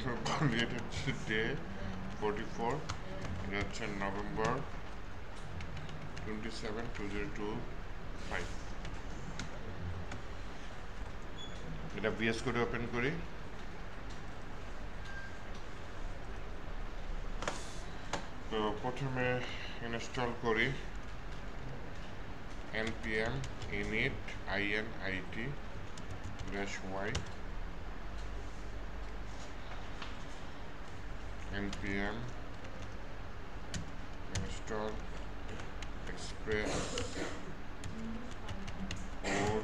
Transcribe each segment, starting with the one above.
এটা হচ্ছে ডে 44, এটা হচ্ছে নভেম্বর 27, 2025। এটা VS Code ওপেন করি। তো প্রথমে ইনস্টল করি npm init -y npm install express or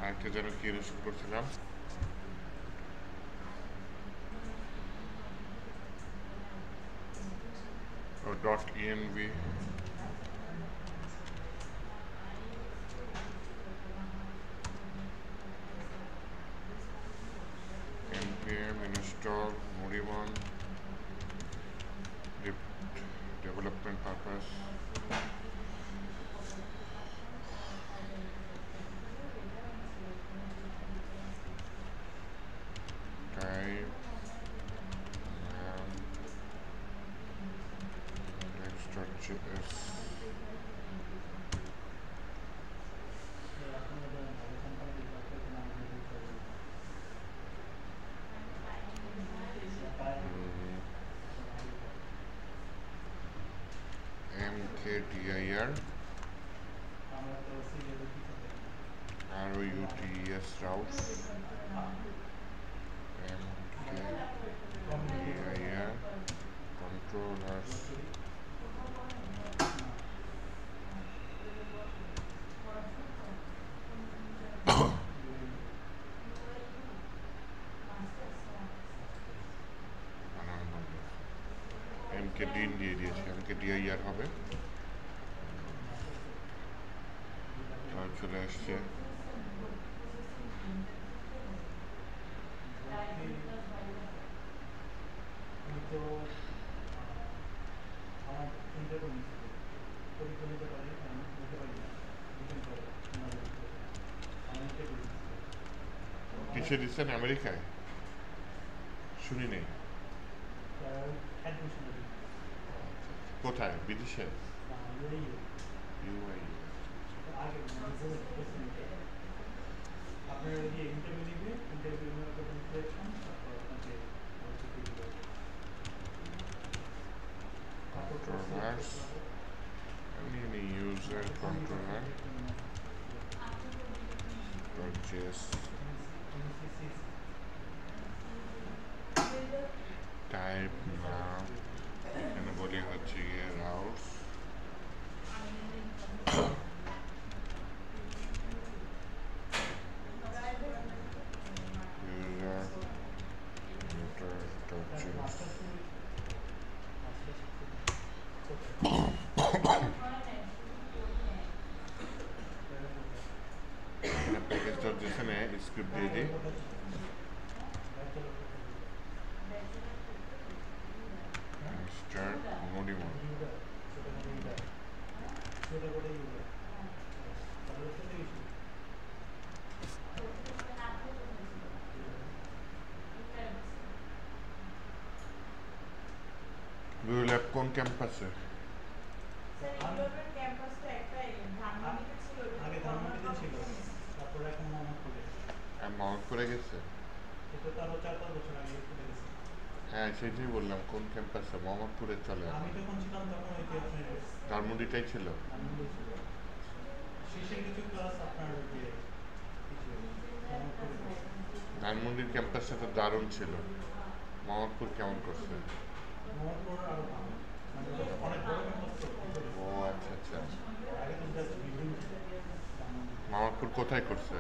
আরেকটা যেন কি ইনস্টল করছিলাম, ও .env npm install Modimon development purpose type next.js mkdir routes routes mkdir controllers mkdir দিয়ে দিয়েছি, mkdir হবে। চলে আসছে কিসে দিচ্ছেন? আমেরিকায় শুনি নেই। কোথায়? বিদেশে? UI. controllers any user controller .js type নাম এখানে বলি হচ্ছে গিয়ে routes user router.js package.js এ স্ক্রিপ্ট দিয়ে দিই। start Modimon গুগল অ্যাপ কোন ক্যাম্পাসে? মোহাম্মদপুরে গেছে। হ্যাঁ সেটাই বললাম, কোন ক্যাম্পাসে? মোহাম্মদপুরে চলে। ধানমন্ডিটাই ছিল। ধানমন্ডির ক্যাম্পাসটা তো দারুণ ছিল, মোহাম্মদপুর কেমন করছে? ও আচ্ছা আচ্ছা, মোহাম্মদপুর কোথায় করছে?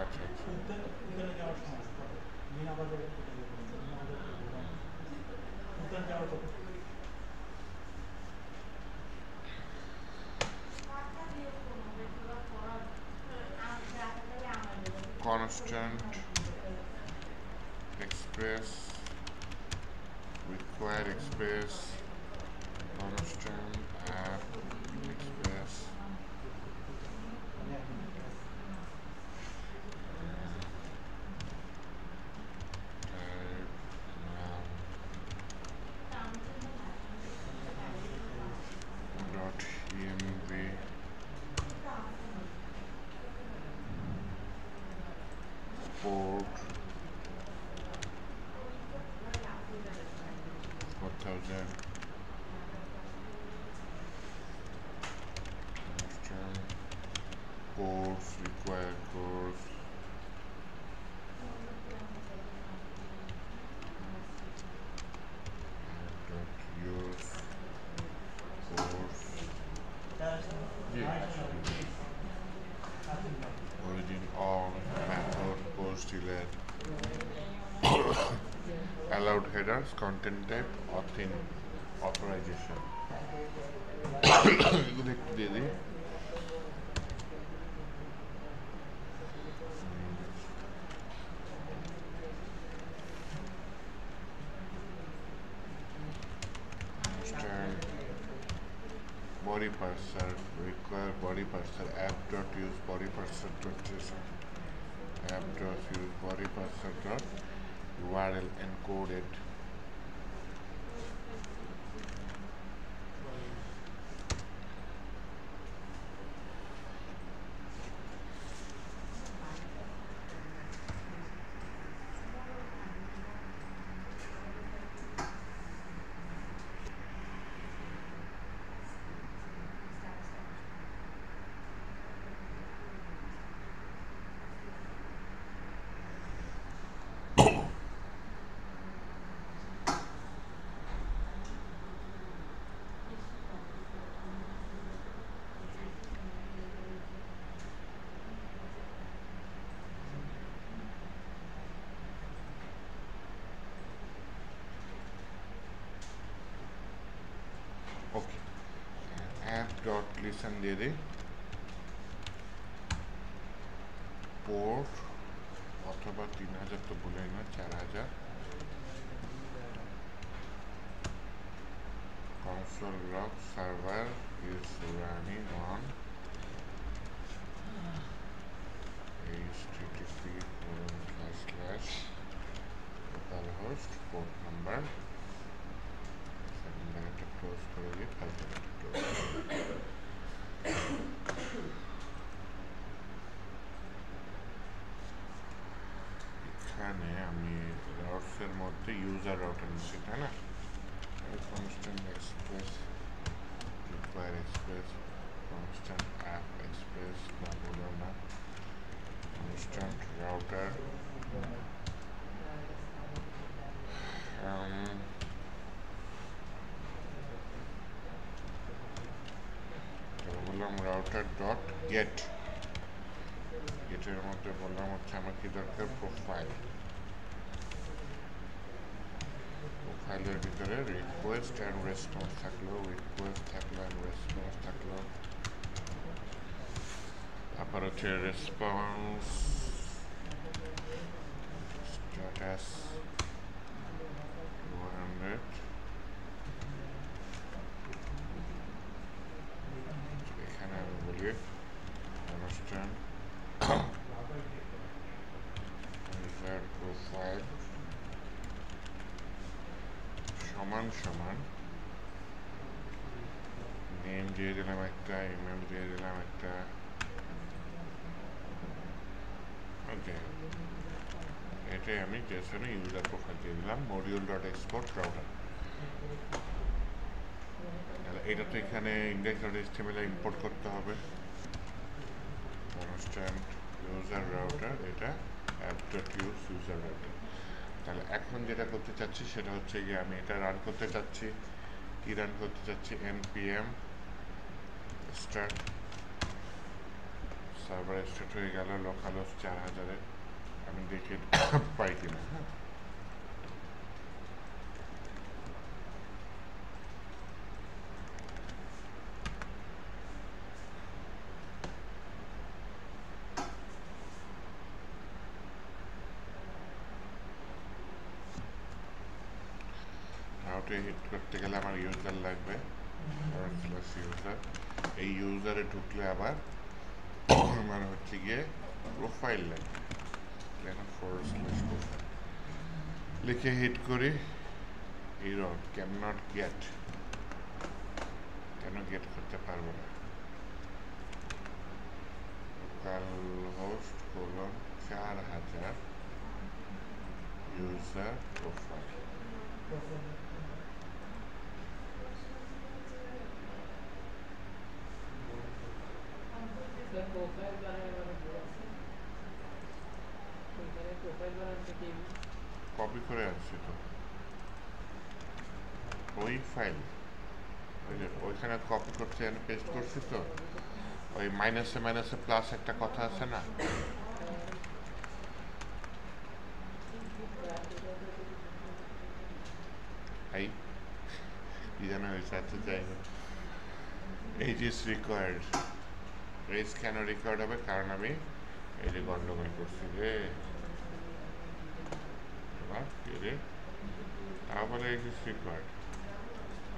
আচ্ছা আচ্ছা। constant express require express constant app express 1000 course required course use course origin on method post delete allowed headers content type authorization এগুলো একটু দিয়ে দিই body parser require body parser app.use body parser.json app.use body parser dot URL encoded okay app.listen দিয়ে দিই port অথবা 3000 তো ভুলেই না 4000 console log server is running on http://localhost port number একটা ক্লোজ করে দিই এখানে আমি রাউটসের মধ্যে ইউজার রাউটার নিচ্ছি তাই না constant express require express constant app express না বলো না constant router বললাম router dot get এটার মধ্যে বললাম হচ্ছে আমার কি দরকার প্রোফাইলের ভিতরে রিকোয়েস্ট অ্যান্ড রেসপন্স থাকলো রিকোয়েস্ট থাকলো অ্যান্ড রেসপন্স থাকলো তারপর হচ্ছে রেসপন্স স্ট্যাটাস 200 এখানে আমি বলি অনুষ্ঠান user profile সমান সমান নেম দিয়ে দিলাম একটা ইমেল দিয়ে দিলাম একটা ওকে এটাই আমি জেসনে ইউজার প্রোফাইল দিয়ে দিলাম module.export router এটা তো এখানে index.html এ ইম্পোর্ট করতে হবে constant user router এটা app.use user router তাহলে এখন যেটা করতে চাচ্ছি সেটা হচ্ছে গিয়ে আমি এটা রান করতে চাচ্ছি কি রান করতে চাচ্ছি npm start সার্ভার স্টার্ট হয়ে গেল localhost 4000 আমি দেখি পাই কিনা হ্যাঁ হিট করতে গেলে আমার ইউজার লাগবে ইউজার এই ইউজারে ঢুকলে আবার আমার হচ্ছে গিয়ে প্রোফাইল লাগবে লিখে হিট করি এরর ক্যান নট গেট কেন গেট করতে পারবো না local host colon 4000 user profile copy করে আনছি তো ওই ফাইল, ওই যে ওইখানে কপি করছি এখানে পেস্ট করছি তো, ওই মাইনাসে মাইনাসে প্লাস একটা কথা আছে না, এই কি জানা হয়েছে, আচ্ছা যাই হোক, এইচ ইজ রিকোয়ার্ড, রেজ কেন রিকোয়ার্ড হবে, কারণ আমি এই যে গন্ডগোল করছি রে, কে রে, তারপরে এইচ ইজ রিকোয়ার্ড,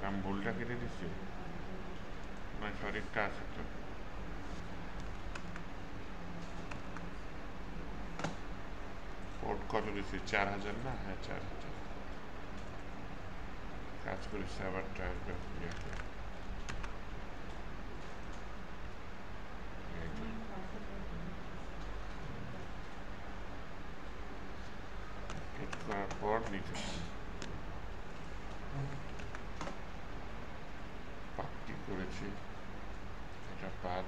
আমি ভুলটা কেটে দিচ্ছি, না সঠিকটা আছে তো, কোড কত দিচ্ছি 4000 না, হ্যাঁ 4000, কাজ করি সার্ভারটা আসবে, করার পর নিচে পাকটি করেছি, এটা পাত,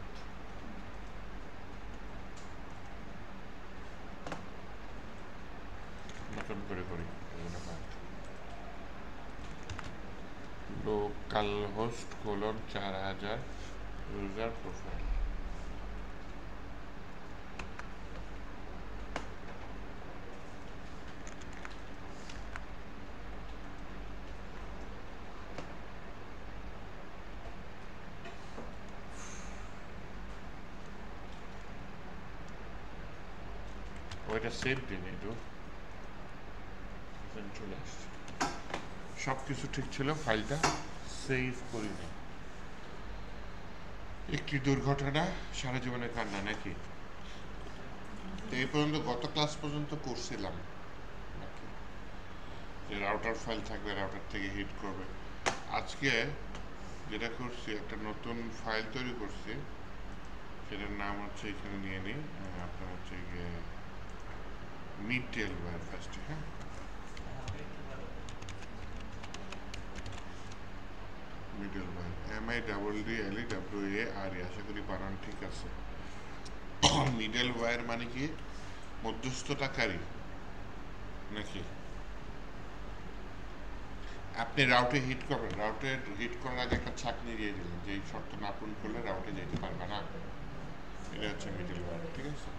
নতুন করে করি, এগুলো পাত, local host colon 4000 user profile, ওইটা সেভ দিন, একটু চলে আসছে, সব কিছু ঠিক ছিল, ফাইলটা সেভ করিনি, একটি দুর্ঘটনা সারা জীবনের কান্না নাকি, তো এই পর্যন্ত গত ক্লাস পর্যন্ত করছিলাম নাকি, যে রাউটার ফাইল থাকবে, রাউটার থেকে হিট করবে, আজকে যেটা করছি একটা নতুন ফাইল তৈরি করছি, সেটার নাম হচ্ছে এখানে নিয়ে নিই, আপনার হচ্ছে গিয়ে মিডলওয়্যার ফার্স্টে, হ্যাঁ মিডলওয়্যার, MIDDLEWARE, আশা করি বানান ঠিক আছে, মিডলওয়্যার মানে কি, মধ্যস্থতাকারী নাকি, আপনি রাউটে হিট করবেন, রাউটে হিট করার আগে একটা ছাঁকনি দিয়ে দিলেন যে এই শর্ত না পূরণ করলে রাউটে যেতে পারবে না, এটা হচ্ছে মিডলওয়্যার, ঠিক আছে,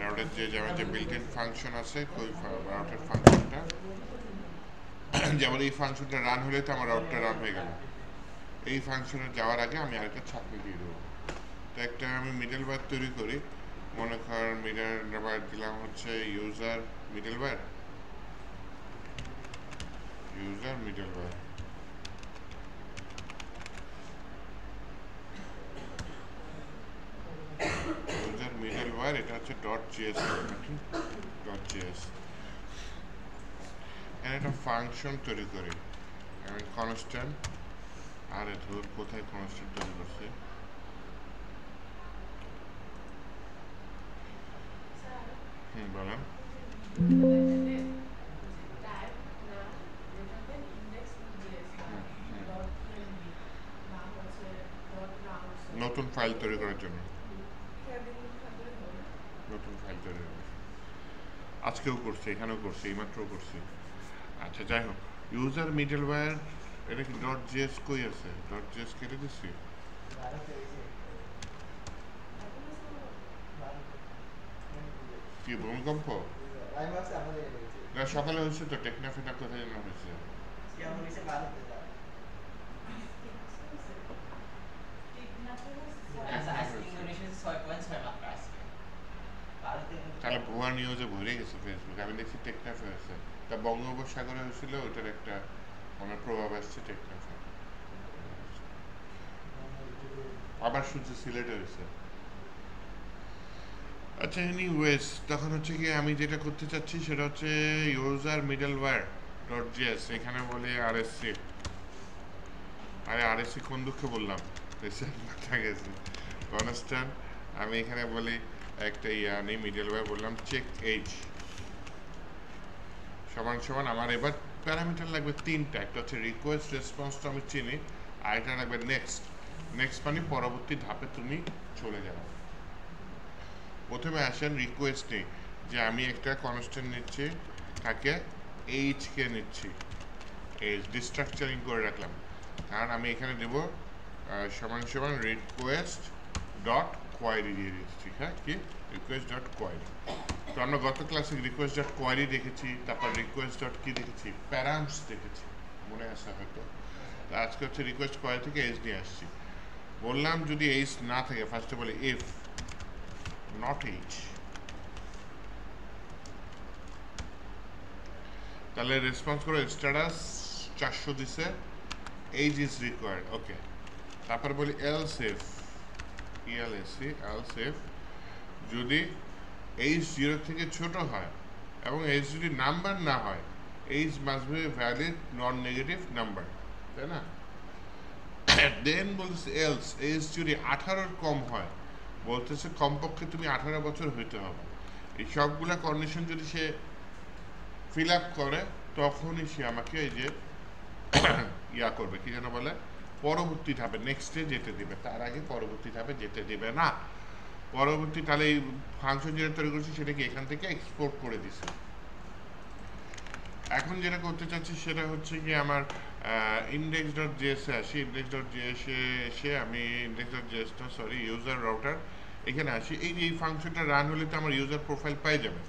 রাউটের যে যেমন যে বিল্ট ইন ফাংশন আছে, ওই রাউটের ফাংশনটা, যেমন এই ফাংশনটা রান হলে তো আমার রাউটটা রান হয়ে গেল, এই ফাংশনে যাওয়ার আগে আমি আরেকটা ছাঁকনি দিয়ে দেবো, তো একটা আমি মিডলওয়্যার তৈরি করি, মনে কর মিডলওয়্যার দিলাম হচ্ছে user middleware, user middleware, user middleware, এটা হচ্ছে .js, .js, এখানে একটা ফাংশন তৈরি করি, আমি কনস্ট্যান্ট, আরে ধর কোথায় কনস্ট্যান্ট তৈরি করছি, বলেন, নতুন ফাইল তৈরি করার জন্য, নতুন ফাইল তৈরি করার, আজকেও করছি, এখানেও করছি, এইমাত্রও করছি, আচ্ছা যাই হোক, ইউজার মিডলওয়্যার, এটা কি .js কই আছে, .js কেটে দিচ্ছি, কি ভূমিকম্প, না সকালে হয়েছে তো, টেকনাফেটা কোথায় জানা হয়েছে, তাহলে ভুয়া নিউজে ভরে গেছে ফেসবুক, আমি দেখছি টেকনাফে হয়েছে, তা বঙ্গোপসাগরে হয়েছিল, ওইটার একটা আমার প্রভাব আসছে টেকনাফে, আবার শুনছি সিলেটে হয়েছে, আচ্ছা এনিওয়েজ, তখন হচ্ছে কি আমি যেটা করতে চাচ্ছি সেটা হচ্ছে ইউজার মিডলওয়্যার .js, এখানে বলি RSC, আরে RSC কোন দুঃখে বললাম, মাথা গেছে, কনস্ট্যান্ট, আমি এখানে বলি একটা নেই মিডলওয়্যার, বললাম চেক এইচ সমান সমান, আমার এবার প্যারামিটার লাগবে তিনটা, একটা হচ্ছে রিকোয়েস্ট রেসপন্সটা আমি চিনি, আর এটা লাগবে নেক্সট, নেক্সট মানে পরবর্তী ধাপে তুমি চলে যাও, প্রথমে আসেন রিকোয়েস্ট নেই, যে আমি একটা কনস্ট্যান্ট নিচ্ছি, তাকে এইচকে নিচ্ছি, এইচ ডিস্ট্রাকচারিং করে রাখলাম, কারণ আমি এখানে দেব সমান সমান রিকোয়েস্ট ডট কোয়ারি দিয়ে দিচ্ছি। হ্যাঁ, কি রিকোয়েস্ট ডট কোয়ারি। তো আমরা গত ক্লাসে রিকোয়েস্ট ডট কোয়ারি দেখেছি, তারপর রিকোয়েস্ট ডট কি দেখেছি, প্যারামস দেখেছি, মনে আসে হয়তো। আজকে হচ্ছে রিকোয়েস্ট কোয়ারি থেকে এইচ নিয়ে আসছি। বললাম যদি এইচ না থাকে, ফার্স্টে বলে ইফ নট এইচ, তাহলে রেসপন্স করো স্ট্যাটাস 400 দিছে, এইজ ইজ রিকোয়ার্ড, ওকে। তারপর বলি এলস ইফ, ইএলএসি, এলস ইফ যদি এইজ 0 থেকে ছোট হয় এবং এইজ যদি নাম্বার না হয়, age must be valid non negative number, তাই না? দেন বলছে এলস, এইজ যদি 18-র কম হয়, বলতেছে কমপক্ষে তুমি 18 বছর হইতে হবে। এই সবগুলা কন্ডিশন যদি সে ফিল আপ করে, তখনই সে আমাকে এই যে ইয়া করবে, কি যেন বলে, পরবর্তী ধাপে নেক্সটে যেতে দিবে, তার আগে পরবর্তী ধাপে যেতে দিবে না। পরবর্তী তাহলে এই ফাংশন যেটা তৈরি করছি সেটাকে এখান থেকে এক্সপোর্ট করে দিছে। এখন যেটা করতে চাচ্ছি সেটা হচ্ছে কি আমার ইন্ডেক্স ডট জেএসে আসি, ইন্ডেক্স ডট জেএসে এসে আমি ইন্ডেক্স ডট জেএসটা সরি ইউজার রাউটার এখানে আসি। এই যে এই ফাংশনটা রান হলে তো আমার ইউজার প্রোফাইল পাই যাবে,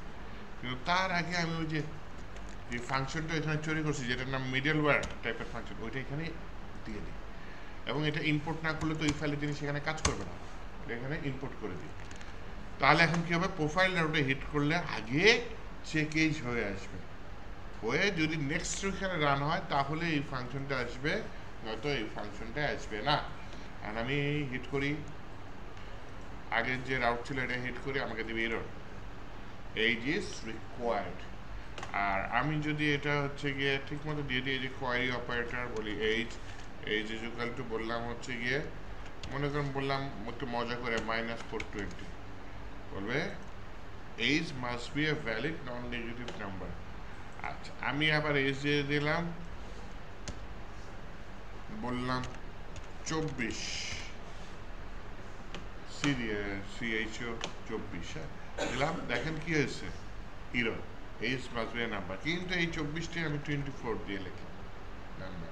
কিন্তু তার আগে আমি ওই যে ফাংশনটা এখানে তৈরি করছি যেটার নাম মিডলওয়্যার টাইপের ফাংশন, ওইটা এখানে দিয়ে দিই। এবং এটা ইম্পোর্ট না করলে তো ওই ফাইলের জিনিস সেখানে কাজ করবে না, এটা এখানে ইম্পোর্ট করে দিই। তাহলে এখন কী হবে, প্রোফাইল রাউটে হিট করলে আগে চেক এইজ হয়ে আসবে, হয়ে যদি নেক্সট ওইখানে রান হয় তাহলে এই ফাংশনটা আসবে, নয়তো এই ফাংশনটা আসবে না। আর আমি হিট করি, আগের যে রাউট ছিল এটা হিট করি, আমাকে দেবে এরর, এইজ ইজ রিকোয়ার্ড। আর আমি যদি এটা হচ্ছে গিয়ে ঠিক মতো দিয়ে দিই, যে কোয়ারি অপারেটর বলি age, age is equal to বললাম হচ্ছে গিয়ে, মনে করেন বললাম একটু মজা করে -420, বলবে age must B a valid non negative number. আচ্ছা, আমি আবার এইজ দিয়ে দিলাম, বললাম 24, CHO 24, হ্যাঁ দিলাম। দেখেন কি হয়েছে, hero age must B A number, কিন্তু এই 24টি আমি 24 দিয়ে লিখি নাম্বার।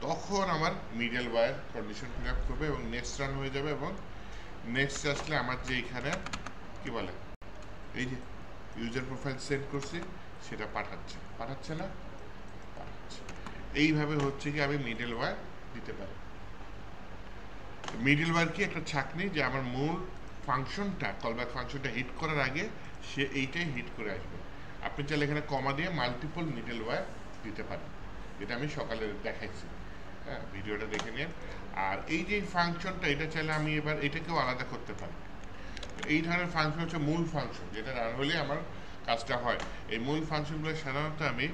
তখন আমার middleware condition fill up করবে এবং নেক্সট রান হয়ে যাবে, এবং নেক্সট আসলে আমার যে এখানে কি বলে, এই যে ইউজার প্রোফাইল সেট করছি সেটা পাঠাচ্ছে না, পাঠাচ্ছে। এইভাবে হচ্ছে কি আমি মিডল ওয়্যার দিতে পারি। মিডল ওয়্যার কি একটা ছাঁকনি, যে আমার মূল ফাংশনটা, কলব্যাক ফাংশনটা হিট করার আগে সে এইটাই হিট করে আসবে। আপনি চাইলে এখানে কমা দিয়ে মাল্টিপল মিডল ওয়্যার দিতে পারেন, যেটা আমি সকালে দেখাইছি, হ্যাঁ ভিডিওটা দেখে নিন। আর এই যে ফাংশনটা, এটা চাইলে আমি এবার এটাকেও আলাদা করতে পারি। এই ধরনের ফাংশন হচ্ছে মূল ফাংশন, যেটা রান হলে আমার কাজটা হয়। এই মূল ফাংশনগুলো সাধারণত আমি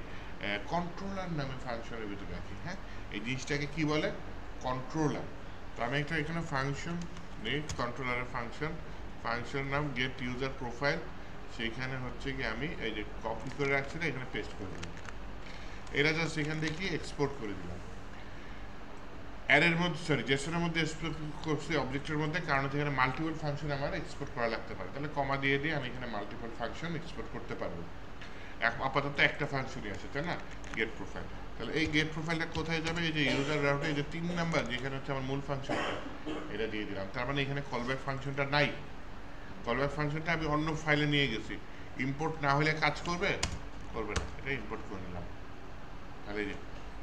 কন্ট্রোলার নামে ফাংশনের ভিতরে রাখি। হ্যাঁ, এই জিনিসটাকে কি বলে, কন্ট্রোলার। তো আমি একটা এখানে ফাংশন নেই, কন্ট্রোলারের ফাংশন নাম গেট ইউজার প্রোফাইল, সেইখানে হচ্ছে কি আমি এই যে কপি করে রাখছি না, এখানে পেস্ট করে দিলাম। এরা জাস্ট এখান থেকে এক্সপোর্ট করে দিলাম অ্যারের মধ্যে, সরি জেসনের মধ্যে এক্সপোর্ট করছি অবজেক্টের মধ্যে, কারণ এখানে মাল্টিপল ফাংশন আমার এক্সপোর্ট করা লাগতে পারে। তাহলে কমা দিয়ে আমি এখানে মাল্টিপল ফাংশন এক্সপোর্ট করতে পারবো। আপাতত একটা ফাংশনই আছে, তাই না, গেট প্রোফাইল। তাহলে এই গেট প্রোফাইলটা কোথায় যাবে, এই যে ইউজার রাউটে এই যে 3 নাম্বার যেখানে হচ্ছে আমার মূল ফাংশনটা, এটা দিয়ে দিলাম। তার মানে এখানে কলব্যাক ফাংশনটা নাই, কলব্যাক ফাংশনটা আমি অন্য ফাইলে নিয়ে গেছি। ইম্পোর্ট না হলে কাজ করবে না, এটা ইম্পোর্ট করে নিলাম। তাহলে এই যে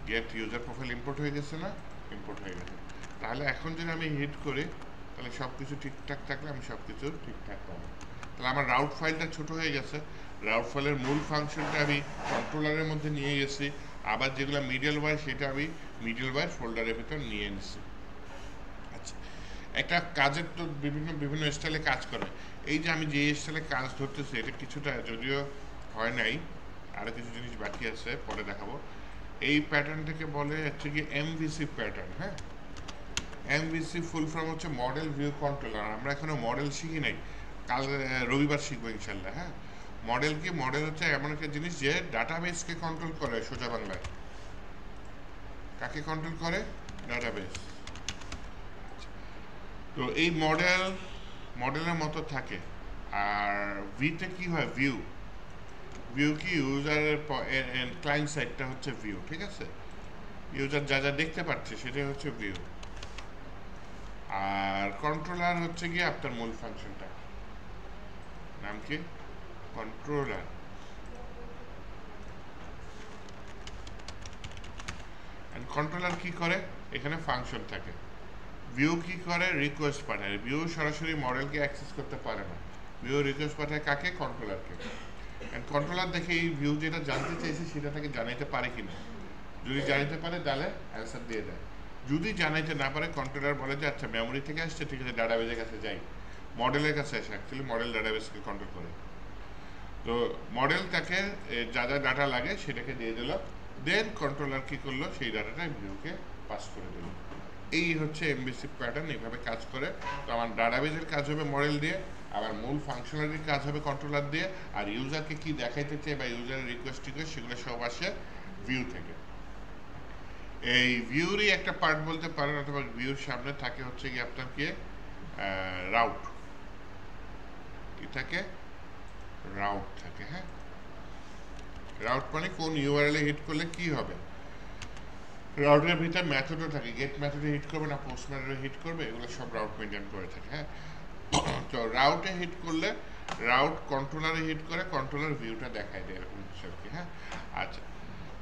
গেট ইউজার প্রোফাইল ইম্পোর্ট হয়ে গেছে না, ইম্পোর্ট হয়ে গেছে। তাহলে এখন যদি আমি হিট করি, তাহলে সব কিছু ঠিকঠাক থাকলে আমি সব কিছু ঠিকঠাক পাবো। তাহলে আমার রাউট ফাইলটা ছোট হয়ে গেছে, রাউট ফাইলের মূল ফাংশনটা আমি কন্ট্রোলারের মধ্যে নিয়ে গেছি, আবার যেগুলো মিডল ওয়্যার সেটা আমি মিডল ওয়্যার ফোল্ডারের ভিতর নিয়ে নিচ্ছি। আচ্ছা, একটা কাজের তো বিভিন্ন স্টাইলে কাজ করে। এই যে আমি যে স্টাইলে কাজ ধরতেছি, এটা কিছুটা যদিও হয় নাই, আরও কিছু জিনিস বাকি আছে, পরে দেখাবো। এই প্যাটার্নটাকে বলে হচ্ছে কি এমভিসি প্যাটার্ন। হ্যাঁ, এমভিসি ফুল ফর্ম হচ্ছে মডেল ভিউ কন্ট্রোলার। আমরা এখনো মডেল শিখি নাই, কাল রবিবার শিখবো ইনশাল্লাহ। হ্যাঁ, মডেল কি, মডেল হচ্ছে এমন একটা জিনিস যে ডাটাবেসকে কন্ট্রোল করে। সোজা বাংলায় কাকে কন্ট্রোল করে, ডাটাবেস। তো এই মডেলের মতো থাকে, আর ভিতে কি হয়, ভিউ। ভিউ কি ইউজারের ক্লায়েন্ট সাইডটা হচ্ছে ভিউ, ঠিক আছে? ইউজার যা যা দেখতে পাচ্ছে সেটাই হচ্ছে ভিউ। আর কন্ট্রোলার হচ্ছে গিয়ে আপনার মূল ফাংশনটা, নাম কি? কন্ট্রোলার। কন্ট্রোলার কি করে? এখানে ফাংশন থাকে। ভিউ কি করে? রিকোয়েস্ট পাঠায়। ভিউ সরাসরি মডেলকে অ্যাক্সেস করতে পারে না, ভিউ রিকোয়েস্ট পাঠায় কাকে? কন্ট্রোলারকে। অ্যান্ড কন্ট্রোলার দেখে এই ভিউ যেটা জানতে চাইছে সেটা তাকে জানাইতে পারে কিনা। যদি জানাইতে পারে তাহলে অ্যান্সার দিয়ে দেয়, যদি জানাইতে না পারে কন্ট্রোলার বলে যে আচ্ছা মেমোরি থেকে আসছে, ঠিক আছে, ডাটাবেজের কাছে যাই। মডেলের কাছে আসে, অ্যাকচুয়ালি মডেল ডাটাবেসকে কন্ট্রোল করে। তো মডেল তাকে যা যা ডাটা লাগে সেটাকে দিয়ে দিল, দেন কন্ট্রোলার কি করলো? সেই ডাটাটা ভিউকে পাস করে দিল। এই হচ্ছে এমভিসি প্যাটার্ন, এইভাবে কাজ করে। তো আমার ডাটাবেজের কাজ হবে মডেল দিয়ে, আবার মূল ফাংশনালিটির কাজ হবে কন্ট্রোলার দিয়ে, আর ইউজারকে কি দেখাইতে চাই বা ইউজারের রিকোয়েস্ট টিকোয়েস্ট সেগুলো সব আসে ভিউ থেকে। এই ভিউরই একটা পার্ট বলতে পারেন, অথবা ভিউর সামনে থাকে হচ্ছে কি আপনার কি রাউট। কি থাকে? রাউট থাকে। হ্যাঁ, রাউট মানে কোন ইউআরএল এ হিট করলে কি হবে। রাউটের ভিতরে মেথডও থাকে, গেট মেথডে হিট করবে না পোস্ট মেথডে হিট করবে, এগুলো সব রাউট মেনটেন করে থাকে। হ্যাঁ, তো রাউটে হিট করলে রাউট কন্ট্রোলারে হিট করে, কন্ট্রোলার ভিউটা দেখায় দেয়, এরকম কিছু আর কি। হ্যাঁ, আচ্ছা,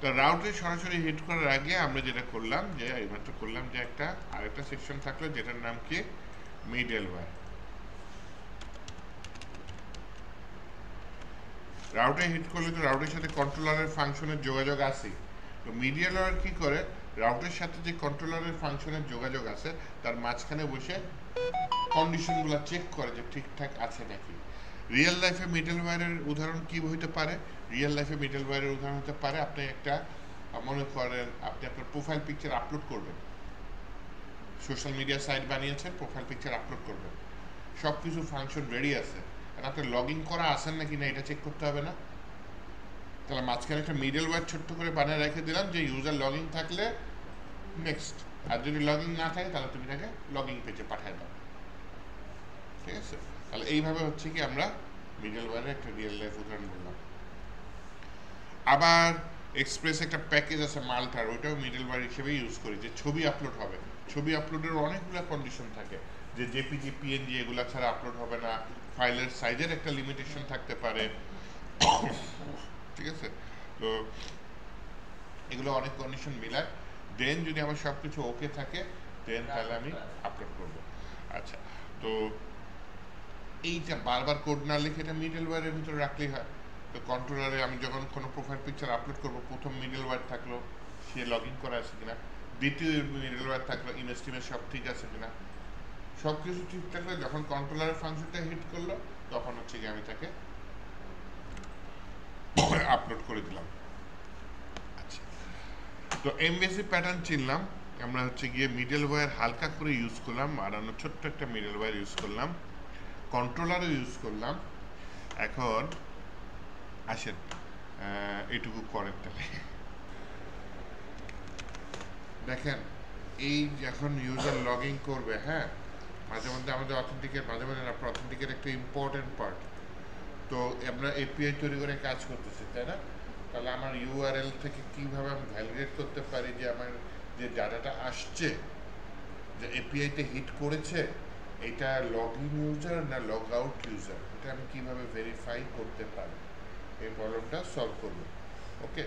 তো রাউটে সরাসরি হিট করার আগে আমরা যেটা করলাম, যে এইমাত্র করলাম যে একটা আরেকটা সেকশন থাকলো যেটার নাম কি? মিডলওয়্যার। রাউটে হিট করলে তো রাউটের সাথে কন্ট্রোলারের ফাংশনের যোগাযোগ আছে। তো মিডলওয়্যার কি করে? রাউটের সাথে যে কন্ট্রোলারের ফাংশনের যোগাযোগ আছে তার মাঝখানে বসে কন্ডিশনগুলো চেক করে যে ঠিকঠাক আছে নাকি। রিয়েল লাইফে মিডলওয়্যারের উদাহরণ কি হতে পারে? রিয়েল লাইফে মিডলওয়্যারের উদাহরণ হতে পারে, আপনি একটা মনে করেন আপনি আপনার প্রোফাইল পিকচার আপলোড করবেন, সোশ্যাল মিডিয়া সাইট বানিয়েছেন, প্রোফাইল পিকচার আপলোড করবেন, সব কিছু ফাংশন রেডি আছে, আপনার লগ ইন করা আছেন নাকি না এটা চেক করতে হবে না? তাহলে মাঝখানে একটা মিডলওয়্যার ছোট্ট করে বানিয়ে রেখে দিলাম যে ইউজার লগ ইন থাকলে নেক্সট, আর যদি লগ ইন না থাকে তাহলে তুমি তাকে লগ ইন পেজে পাঠিয়ে দাও। ঠিক আছে, তাহলে এইভাবে হচ্ছে কি আমরা মিডলওয়্যারের একটা রিয়েল লাইফ উদাহরণ বললাম। আবার এক্সপ্রেস একটা প্যাকেজ আছে মাল্টার, ওইটাও মিডলওয়্যার হিসেবে ইউজ করি, যে ছবি আপলোড হবে। ছবি আপলোডের অনেকগুলো কন্ডিশন থাকে, যে জেপিজি পিএনজি এগুলো ছাড়া আপলোড হবে না, ফাইলের সাইজের একটা লিমিটেশন থাকতে পারে। ঠিক আছে, তো এগুলো অনেক কন্ডিশন মিলায়, দেন যদি আমার সব কিছু ওকে থাকে দেন তাহলে আমি আপলোড করব। আচ্ছা, তো এইটা বারবার কোড না লিখে এটা মিডলওয়্যারের ভিতরে রাখলেই হয়। তো কন্ট্রোলারে আমি যখন কোনো প্রোফাইল পিকচার আপলোড করব, প্রথম মিডলওয়্যার থাকলো সে লগ ইন করা আছে কিনা, দ্বিতীয় মিডলওয়্যার থাকলো ইনস্টিমেট সব ঠিক আছে কিনা, সব কিছু ঠিক থাকলে যখন কন্ট্রোলারের ফাংশনটা হিট করলো তখন হচ্ছে কি আমি তাকে আপলোড করে দিলাম। আচ্ছা, তো এমভিসি প্যাটার্ন চিনলাম আমরা, হচ্ছে গিয়ে মিডলওয়্যার হালকা করে ইউজ করলাম, আর আমরা ছোট্ট একটা মিডলওয়্যার ইউজ করলাম, কন্ট্রোলারও ইউজ করলাম। এখন আসেন এইটুকু করেন তাহলে। দেখেন, এই যখন ইউজার লগ ইন করবে, হ্যাঁ, মাঝে মধ্যে আমাদের অথেন্টিকের মাঝে মাঝে অথেন্টিকের একটা ইম্পর্টেন্ট পার্ট, তো আমরা এপিআই তৈরি করে কাজ করতেছি, তাই না? তাহলে আমার ইউআরএল থেকে কিভাবে আমি ভ্যালিডেট করতে পারি যে আমার যে ডাটাটা আসছে, যে এপিআইতে হিট করেছে, এটা লগ ইন ইউজার না লগ আউট ইউজার, এটা আমি কিভাবে ভেরিফাই করতে পারি, এই প্রবলেমটা সলভ করব। ওকে,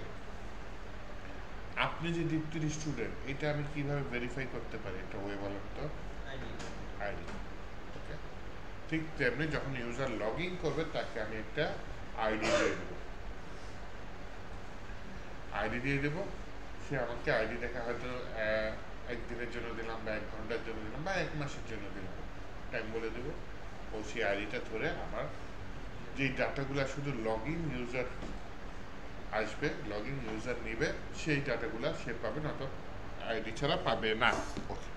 আপনি যে দীপ্তির স্টুডেন্ট, এটা আমি কিভাবে ভেরিফাই করতে পারি, এটা ওয়ে বলেন তো? আইডি। ওকে, ঠিক তেমনি যখন ইউজার লগ ইন করবে তাকে আমি একটা আইডি দিয়ে দেবো, আইডি দিয়ে দেবো, সে আমাকে আইডি দেখা হয়তো একদিনের জন্য দিলাম বা 1 ঘন্টার জন্য দিলাম বা 1 মাসের জন্য দিলাম, টাইম বলে দেবো, ও সেই আইডিটা ধরে আমার যে ডাটাগুলো শুধু লগ ইন ইউজার আসবে, লগ ইন ইউজার নিবে, সেই ডাটাগুলো সে পাবে না, তো আইডি ছাড়া পাবে না। ওকে,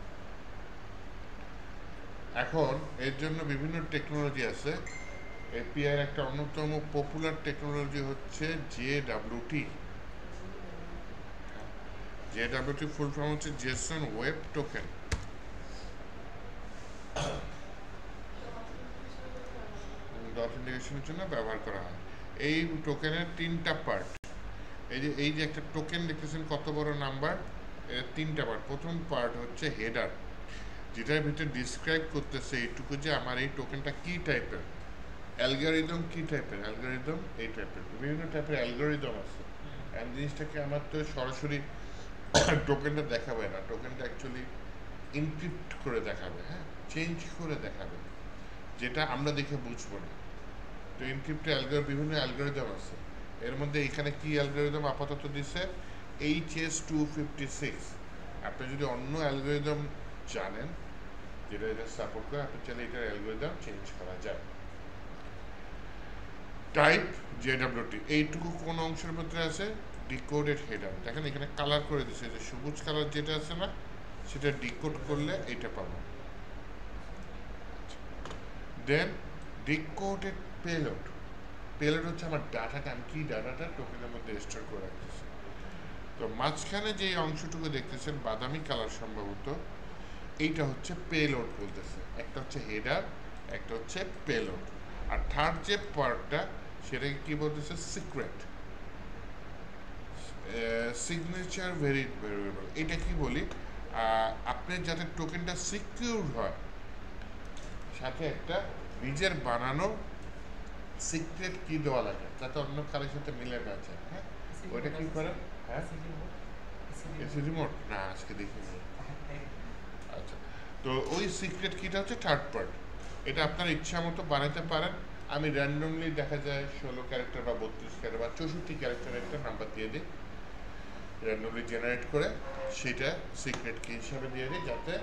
এখন এর জন্য বিভিন্ন টেকনোলজি আছে। এপিআই একটা অন্যতম পপুলার টেকনোলজি হচ্ছে জেডাব্লিউটি। জেডাব্লিউটি ফুল ফর্ম হচ্ছে জেসন ওয়েব টোকেন। অথেন্টিকেশনের জন্য ব্যবহার করা হয়। এই টোকেনের 3টা পার্ট। এই যে একটা টোকেন দেখতেছেন কত বড় নাম্বার, এর 3টা পার্ট। প্রথম পার্ট হচ্ছে হেডার, যেটার ভিতরে ডিসক্রাইব করতেছে এইটুকু যে আমার এই টোকেনটা কি টাইপের, অ্যালগরিদম কি টাইপের, অ্যালগরিদম এই টাইপের, বিভিন্ন টাইপের অ্যালগরিদম আছে। অ্যান্ড জিনিসটাকে আমার তো সরাসরি টোকেনটা দেখাবে না, টোকেনটা অ্যাকচুয়ালি ইনক্রিপ্ট করে দেখাবে, হ্যাঁ, চেঞ্জ করে দেখাবে, যেটা আমরা দেখে বুঝবো না। তো ইনক্রিপ্টে বিভিন্ন অ্যালগরিদম আছে। এর মধ্যে এখানে কি অ্যালগরিদম আপাতত দিছে, HS256। আপনি যদি অন্য অ্যালগরিদম জানেন যেটা এটা সাপোর্ট করে, আপনি চাইলে এটার অ্যালগরিদম চেঞ্জ করা যায়। টাইপ JWT, এইটুকু কোন অংশের মধ্যে আছে, ডিকোডেড হেডার। দেখেন এখানে কালার করে দিচ্ছে, যে সবুজ কালার যেটা আছে না, সেটা ডিকোড করলে এটা পাবো। দেন ডিকোডেড পেলোড। পেলোড হচ্ছে আমার ডাটাটা, আমি কি ডাটাটা টোকেনের মধ্যে স্টোর করে রাখতেছি। তো মাঝখানে যে অংশটুকু দেখতেছেন বাদামি কালার সম্ভবত, এইটা হচ্ছে পেলোড বলতেছে। একটা হচ্ছে হেডার, একটা হচ্ছে পেলোড। আর থার্ড যে পার্টটা, সেটাকে কি বলতেছে, সিক্রেট, সিগনেচার ভেরিয়েবল। এটা কি বলি, আপনার যাতে টোকেনটা সিকিউর হয়, সাথে একটা নিজের বানানো সিক্রেট কি দেওয়া লাগে, যাতে অন্য কারোর সাথে মিলে না যায়। হ্যাঁ, ওইটা কি করে, হ্যাঁ, এসি রিমোট না, আজকে দেখিনি। আচ্ছা, তো ওই সিক্রেট কিটা হচ্ছে থার্ড পার্ট। এটা আপনার ইচ্ছা মতো বানাতে পারেন। আমি র্যান্ডমলি দেখা যায় 16 ক্যারেক্টার বা 32 ক্যারেক্টার বা 64 ক্যারেক্টারের একটা নাম্বার দিয়ে দিই, র্যান্ডমলি জেনারেট করে সেটা সিক্রেট কি হিসাবে দিয়ে দিই, যাতে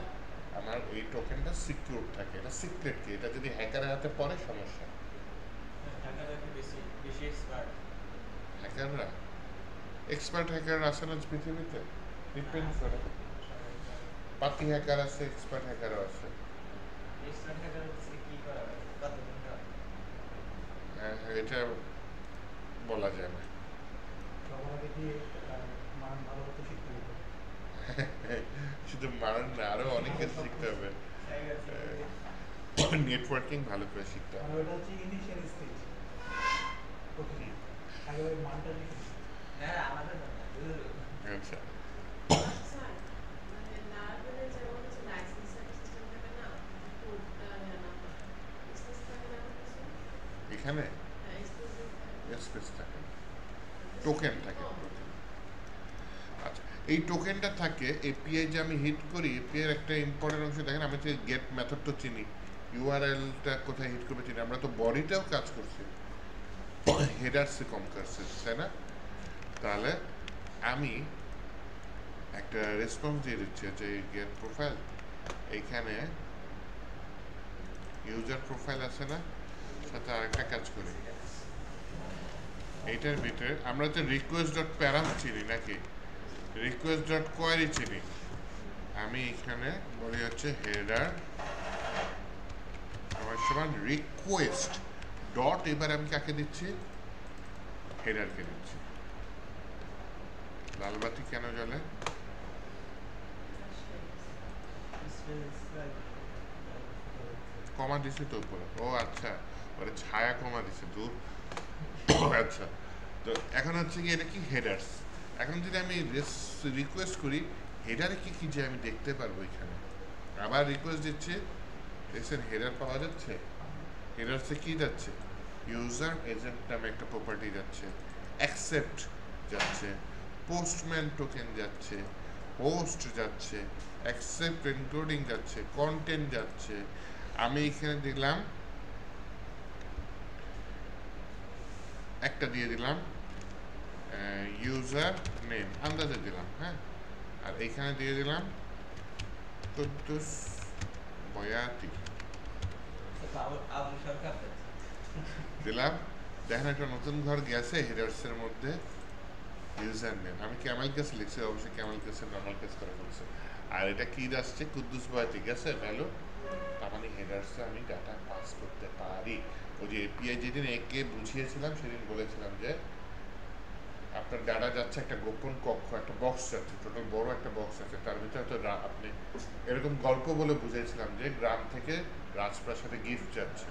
আমার এই টোকেনটা সিকিউর থাকে। এটা সিক্রেট কি, এটা যদি হ্যাকারের হাতে পড়ে সমস্যা। হ্যাকাররা এক্সপার্ট হ্যাকার আছে না পৃথিবীতে, ডিপেন্ড করে। পাতি হ্যাকার আছে, এক্সপার্ট হ্যাকারও আছে। এটা বলা যায় না। শুধু মারান না, আরো অনেক কিছু শিখতে হবে। নেটওয়ার্কিং ভালো করে শিখতে হবে। আচ্ছা, এখানে স্পেস থাকে, টোকেন থাকে, টোকেন। আচ্ছা, এই টোকেনটা থাকে এপিআই যে আমি হিট করি, এপিআই এর একটা ইম্পর্টেন্ট অংশ দেখেন, আমি তো গেট মেথড তো চিনি, ইউআরএলটা কোথায় হিট করবে চিনি, আমরা তো বডিটাও কাজ করছি, হেডারসে কম করছে, তাই না? তাহলে আমি একটা রেসপন্স দিয়ে দিচ্ছি যে গেট প্রোফাইল, এইখানে ইউজার প্রোফাইল আছে না, সাথে আরেকটা কাজ করি, এইটার ভিতরে আমরা তো রিকোয়েস্ট ডট প্যারাম চিনি নাকি, রিকোয়েস্ট ডট কোয়ারি চিনি। আমি এখানে বলি হচ্ছে হেডার সমান রিকোয়েস্ট ডট, এবার আমি কাকে দিচ্ছি, হেডারকে দিচ্ছি। লালবাতি কেন জ্বলে? কমা দিছে তো উপরে, ও আচ্ছা, ওরা ছায়া কমা দিছে দূর। আচ্ছা, তো এখন হচ্ছে কি, এটা কি হেডার্স। এখন যদি আমি রিকোয়েস্ট করি, হেডারে কি কি যে আমি দেখতে পারবো এখানে, আবার রিকোয়েস্ট দিচ্ছে, দেখছেন হেডার পাওয়া যাচ্ছে। হেডারসে কি যাচ্ছে, ইউজার এজেন্ট নামে একটা প্রপার্টি যাচ্ছে, অ্যাকসেপ্ট যাচ্ছে, পোস্টম্যান টোকেন যাচ্ছে, হোস্ট যাচ্ছে, অ্যাকসেপ্ট এনকোডিং যাচ্ছে, কন্টেন্ট যাচ্ছে। আমি এখানে দিলাম একটা দিয়ে দিলাম ইউজার নেম, আন্দাজে দিলাম, হ্যাঁ, আর এখানে দিয়ে দিলাম কুদ্দুস বয়াতি দিলাম। দেখেন একটা নতুন ঘর গেছে হেডার্সের মধ্যে, ইউজার নেম আমি ক্যামেল কেস লিখছি, অবশ্যই ক্যামেল কেসের নর্মাল কেস করে ফেলছে। আর এটা কি আসছে, কুদ্দুস বয়াতি গেছে ভ্যালু, তার মানে হেডার্সে আমি ডাটা পাস করতে পারি। ওই যে এপিআই যেদিন একে বুঝিয়েছিলাম, সেদিন বলেছিলাম যে আপনার ডাটা যাচ্ছে একটা গোপন কক্ষ, একটা বক্স যাচ্ছে, টোটাল বড় একটা বক্স আছে, তার ভিতরে তো আপনি এরকম গল্প বলে বুঝিয়েছিলাম যে গ্রাম থেকে রাজপ্রাসাদে গিফট যাচ্ছে,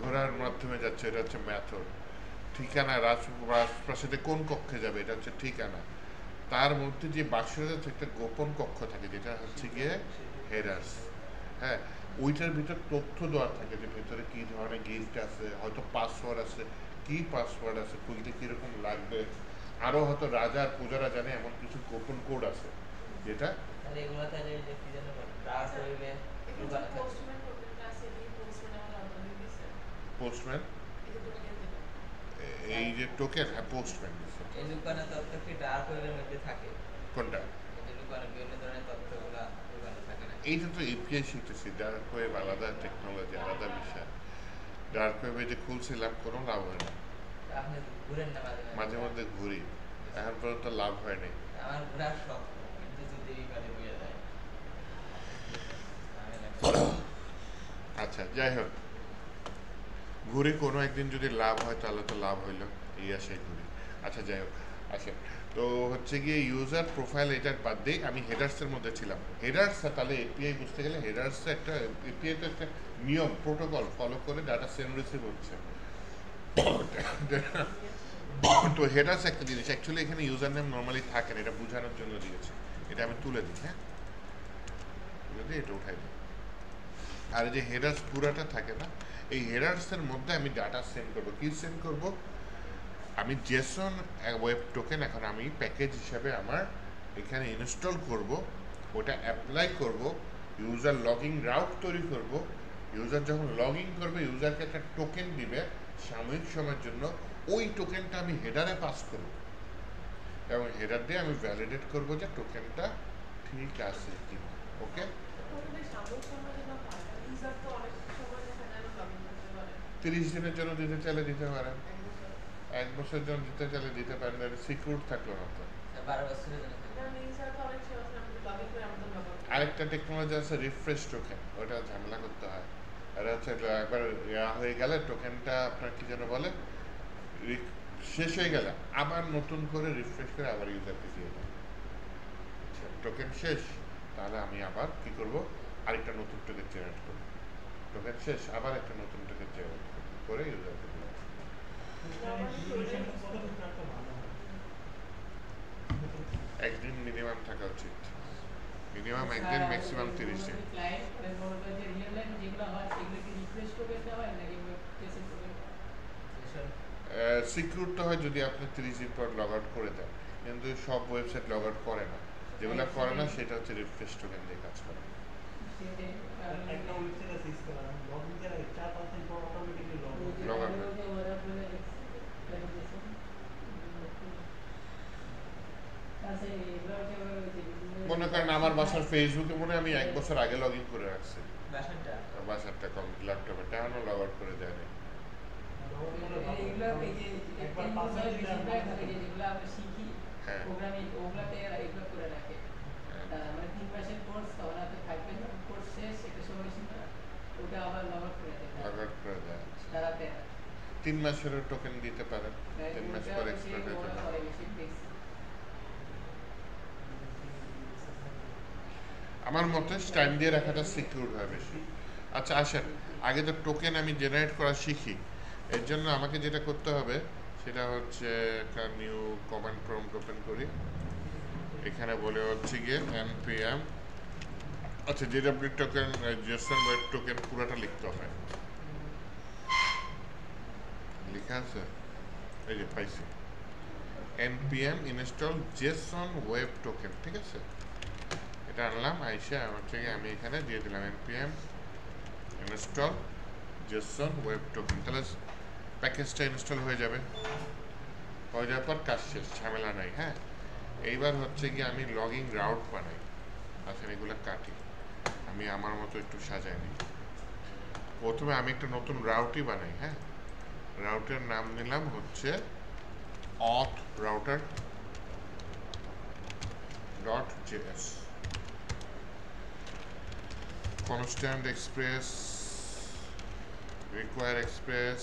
ঘোড়ার মাধ্যমে যাচ্ছে, এটা হচ্ছে মেথড। ঠিকানা, রাজপ্রাসাদে কোন কক্ষে যাবে, এটা হচ্ছে ঠিকানা। তার মধ্যে যে বাক্সটা যাচ্ছে একটা গোপন কক্ষ থাকে, যেটা হচ্ছে গিয়ে হেডার্স। হ্যাঁ, ওইটার ভিতর তথ্য দেওয়া থাকে যে ভেতরে কি ধরনের গিফট আছে, হয়তো পাসওয়ার্ড আছে, কি পাসওয়ার্ড আছে, খুলতে কিরকম লাগবে, আরো হয়তো রাজা আর প্রজারা জানে এমন কিছু গোপন কোড আছে যেটা পোস্টম্যান, এই যে টোকেন, হ্যাঁ পোস্টম্যান দিছে। এই লুকানো তথ্য কি ডার্ক ওয়েবের মধ্যে থাকে? কোনটা? এই যে লুকানো বিভিন্ন ধরনের তথ্যগুলো লুকানো থাকে না? এইটা তো এপিআই শিখতেছি, ডার্ক ওয়েব আলাদা টেকনোলজি, আলাদা বিষয়। ডার্ক ওয়েবে যে খুলছিলাম কোনো লাভ হয় না, আপনি ঘুরেন না মাঝে মাঝে মধ্যে ঘুরি, এখন পর্যন্ত লাভ হয়নি। আমার ঘোরার শখ, কিন্তু যদি বিপদে পড়ে যায়। আচ্ছা যাই হোক, ঘুরে কোনো একদিন যদি লাভ হয় তাহলে তো লাভ হইলো, এই আশায় ঘুরি। আচ্ছা যাই হোক, আচ্ছা তো হচ্ছে গিয়ে ইউজার প্রোফাইল এটার বাদ দিয়ে আমি হেডার্সের মধ্যে ছিলাম। হেডার্স তাহলে এপিআই বুঝতে গেলে হেডার্স একটা, এপিআই তো একটা নিয়ম প্রোটোকল ফলো করে ডাটা সেন্ড রিসিভ হচ্ছে। তো হেডার্স একটা জিনিস, অ্যাকচুয়ালি এখানে ইউজার নেম নর্মালি থাকে না, এটা বোঝানোর জন্য দিয়েছে। এটা আমি তুলে দিই, হ্যাঁ তুলে দিই, এটা উঠাই দিই। আর এই যে হেডার্স পুরাটা থাকে না, এই হেডার্সের মধ্যে আমি ডাটা সেন্ড করবো। কি সেন্ড করব? আমি জেসন ওয়েব টোকেন এখন আমি প্যাকেজ হিসাবে আমার এখানে ইনস্টল করব, ওটা অ্যাপ্লাই করব, ইউজার লগইন রাউট তৈরি করব। ইউজার যখন লগ ইন করবে, ইউজারকে একটা টোকেন দিবে সাময়িক সময়ের জন্য, ওই টোকেনটা আমি হেডারে পাস করব এবং হেডার দিয়ে আমি ভ্যালিডেট করব যে টোকেনটা ঠিক আছে কিনা। ওকে, 30 দিনের জন্য দিতে চাইলে দিতে পারেন, 1 বছরের জন্য দিতে চাইলে দিতে পারেন, সিকিউর থাকলো না তো। 12 বছরের জন্য আরেকটা টেকনোলজি আছে রিফ্রেশ টোকেন, ওটা ঝামেলা করতে হয়। এটা হচ্ছে একবার ইয়া হয়ে গেলে টোকেনটা আপনার কি যেন বলে, শেষ হয়ে গেলে আবার নতুন করে রিফ্রেশ করে আবার ইউজারকে দিয়ে দেয়। টোকেন শেষ, তাহলে আমি আবার কি করব, আরেকটা নতুন টোকেন জেনারেট করব। টোকেন শেষ, আবার একটা নতুন টোকেন জেনারেট করে ইউজারকে দেব। একদিন মিনিমাম থাকা উচিত, মিনিমাম একদিন, ম্যাক্সিমাম 30 দিন। সিকিউর তো হয় যদি আপনি 30 দিন পর লগ আউট করে দেন, কিন্তু সব ওয়েবসাইট লগ আউট করে না, যেগুলো করে না সেটা হচ্ছে রিফ্রেশ টোকেন দিয়ে কাজ করে। লগ আউট মনে করেন আমার বাসার ফেসবুকে মনে হয় আমি 1 বছর আগে লগ ইন করে রাখছি, বাসারটা ল্যাপটপে এখনো লগ আউট করে দেয়নি। হ্যাঁ লগ আউট করে দেয়। 3 মাসের টোকেন দিতে পারেন, 3 মাস পর এক্সপায়ার হয়ে যাবে। আমার মতে টাইম দিয়ে রাখাটা সিকিউর হয় বেশি। আচ্ছা আসেন, আগে তো টোকেন আমি জেনারেট করা শিখি। এর জন্য আমাকে যেটা করতে হবে সেটা হচ্ছে একটা নিউ কমান্ড প্রম্পট ওপেন করি। এখানে বলে হচ্ছে গিয়ে npm, আচ্ছা ZW token, Jason web token পুরোটা লিখতে হয়। লেখা আছে, এই যে পাইছি, npm install Jason web token, ঠিক আছে। এটা আনলাম, আইসা হচ্ছে গিয়ে আমি এখানে দিয়ে দিলাম npm install Jason web token, তাহলে প্যাকেজটা ইনস্টল হয়ে যাবে। হয়ে যাওয়ার পর কাজ শেষ, ঝামেলা নাই। হ্যাঁ, এইবার হচ্ছে গিয়ে আমি লগইন রাউট বানাই। আসলে এগুলো কাটি, আমি আমার মতো একটু সাজাই নিই। প্রথমে আমি একটা নতুন রাউটই বানাই। হ্যাঁ, রাউটের নাম নিলাম হচ্ছে auth router .js, constant express, require express,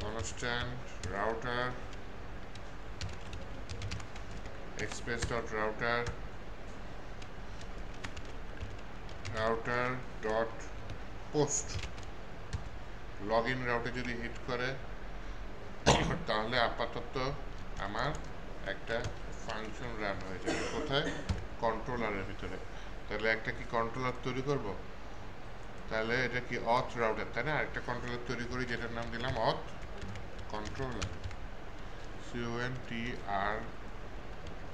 constant router, express.router, router.post, log in রাউটে যদি হিট করে তাহলে আপাতত আমার একটা ফাংশন রান হয়ে যাবে কোথায়, কন্ট্রোলারের ভিতরে। তাহলে একটা কি কন্ট্রোলার তৈরি করব, তাহলে এটা কি অথ রাউটার, তাই না? আরেকটা কন্ট্রোলার তৈরি করি যেটার নাম দিলাম অথ কন্ট্রোলার,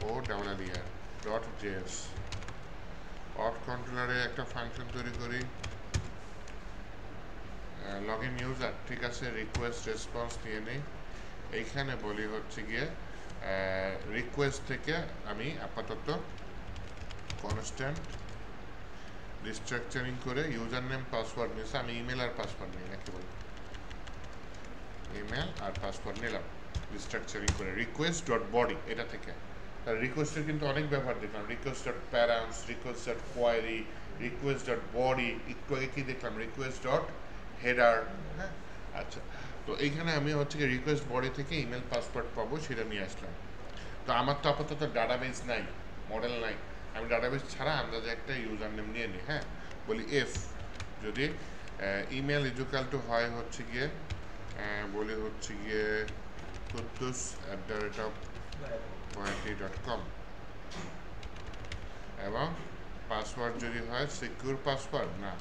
CONTROLLER.js। অথ কন্ট্রোলারে একটা ফাংশন তৈরি করি, লগ ইন ইউজার, ঠিক আছে, রিকোয়েস্ট রেসপন্স নিয়ে নিই। এইখানে বলি হচ্ছে গিয়ে রিকোয়েস্ট থেকে আমি আপাতত কনস্ট্যান্ট রিস্ট্রাকচারিং করে ইউজার নেম পাসওয়ার্ড নিয়েছে, আমি ইমেল আর পাসওয়ার্ড নিই নাকি বলি, ইমেল আর পাসওয়ার্ড নিলাম রিস্ট্রাকচারিং করে রিকোয়েস্ট ডট বডি এটা থেকে। তার রিকোয়েস্টের কিন্তু অনেক ব্যবহার দেখলাম, request dot params, request dot query, request dot body, একটু আগে কি দেখলাম রিকোয়েস্ট ডট হেডার। হ্যাঁ, আচ্ছা, তো এইখানে আমি হচ্ছে কি রিকোয়েস্ট বডি থেকে ইমেল পাসওয়ার্ড পাবো সেটা নিয়ে আসলাম। তো আমার তো আপাতত ডাটাবেস নাই, মডেল নাই, আমি ডাটাবেস ছাড়া আন্দাজে একটা ইউজার নেম নিয়ে নিই। হ্যাঁ, বলি এফ যদি ইমেল ইজুকাল টু হয় হচ্ছে গিয়ে বলি হচ্ছে গিয়ে kuddus@boyati.com এবং পাসওয়ার্ড যদি হয় সিকিউর পাসওয়ার্ড না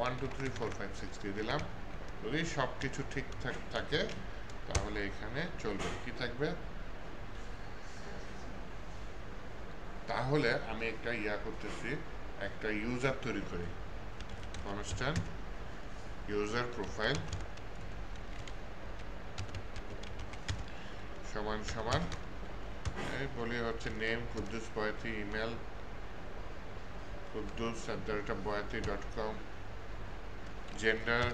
1 2 3 4 5 6 দিয়ে দিলাম। যদি সব কিছু ঠিকঠাক থাকে তাহলে এখানে চলবে, কি থাকবে, তাহলে আমি একটা করতেছি, একটা ইউজার তৈরি করি, কনস্ট্যান্ট ইউজার প্রোফাইল সমান সমান এই বলি হচ্ছে name Kuddus Boyati, email kuddus@boyati.com, gender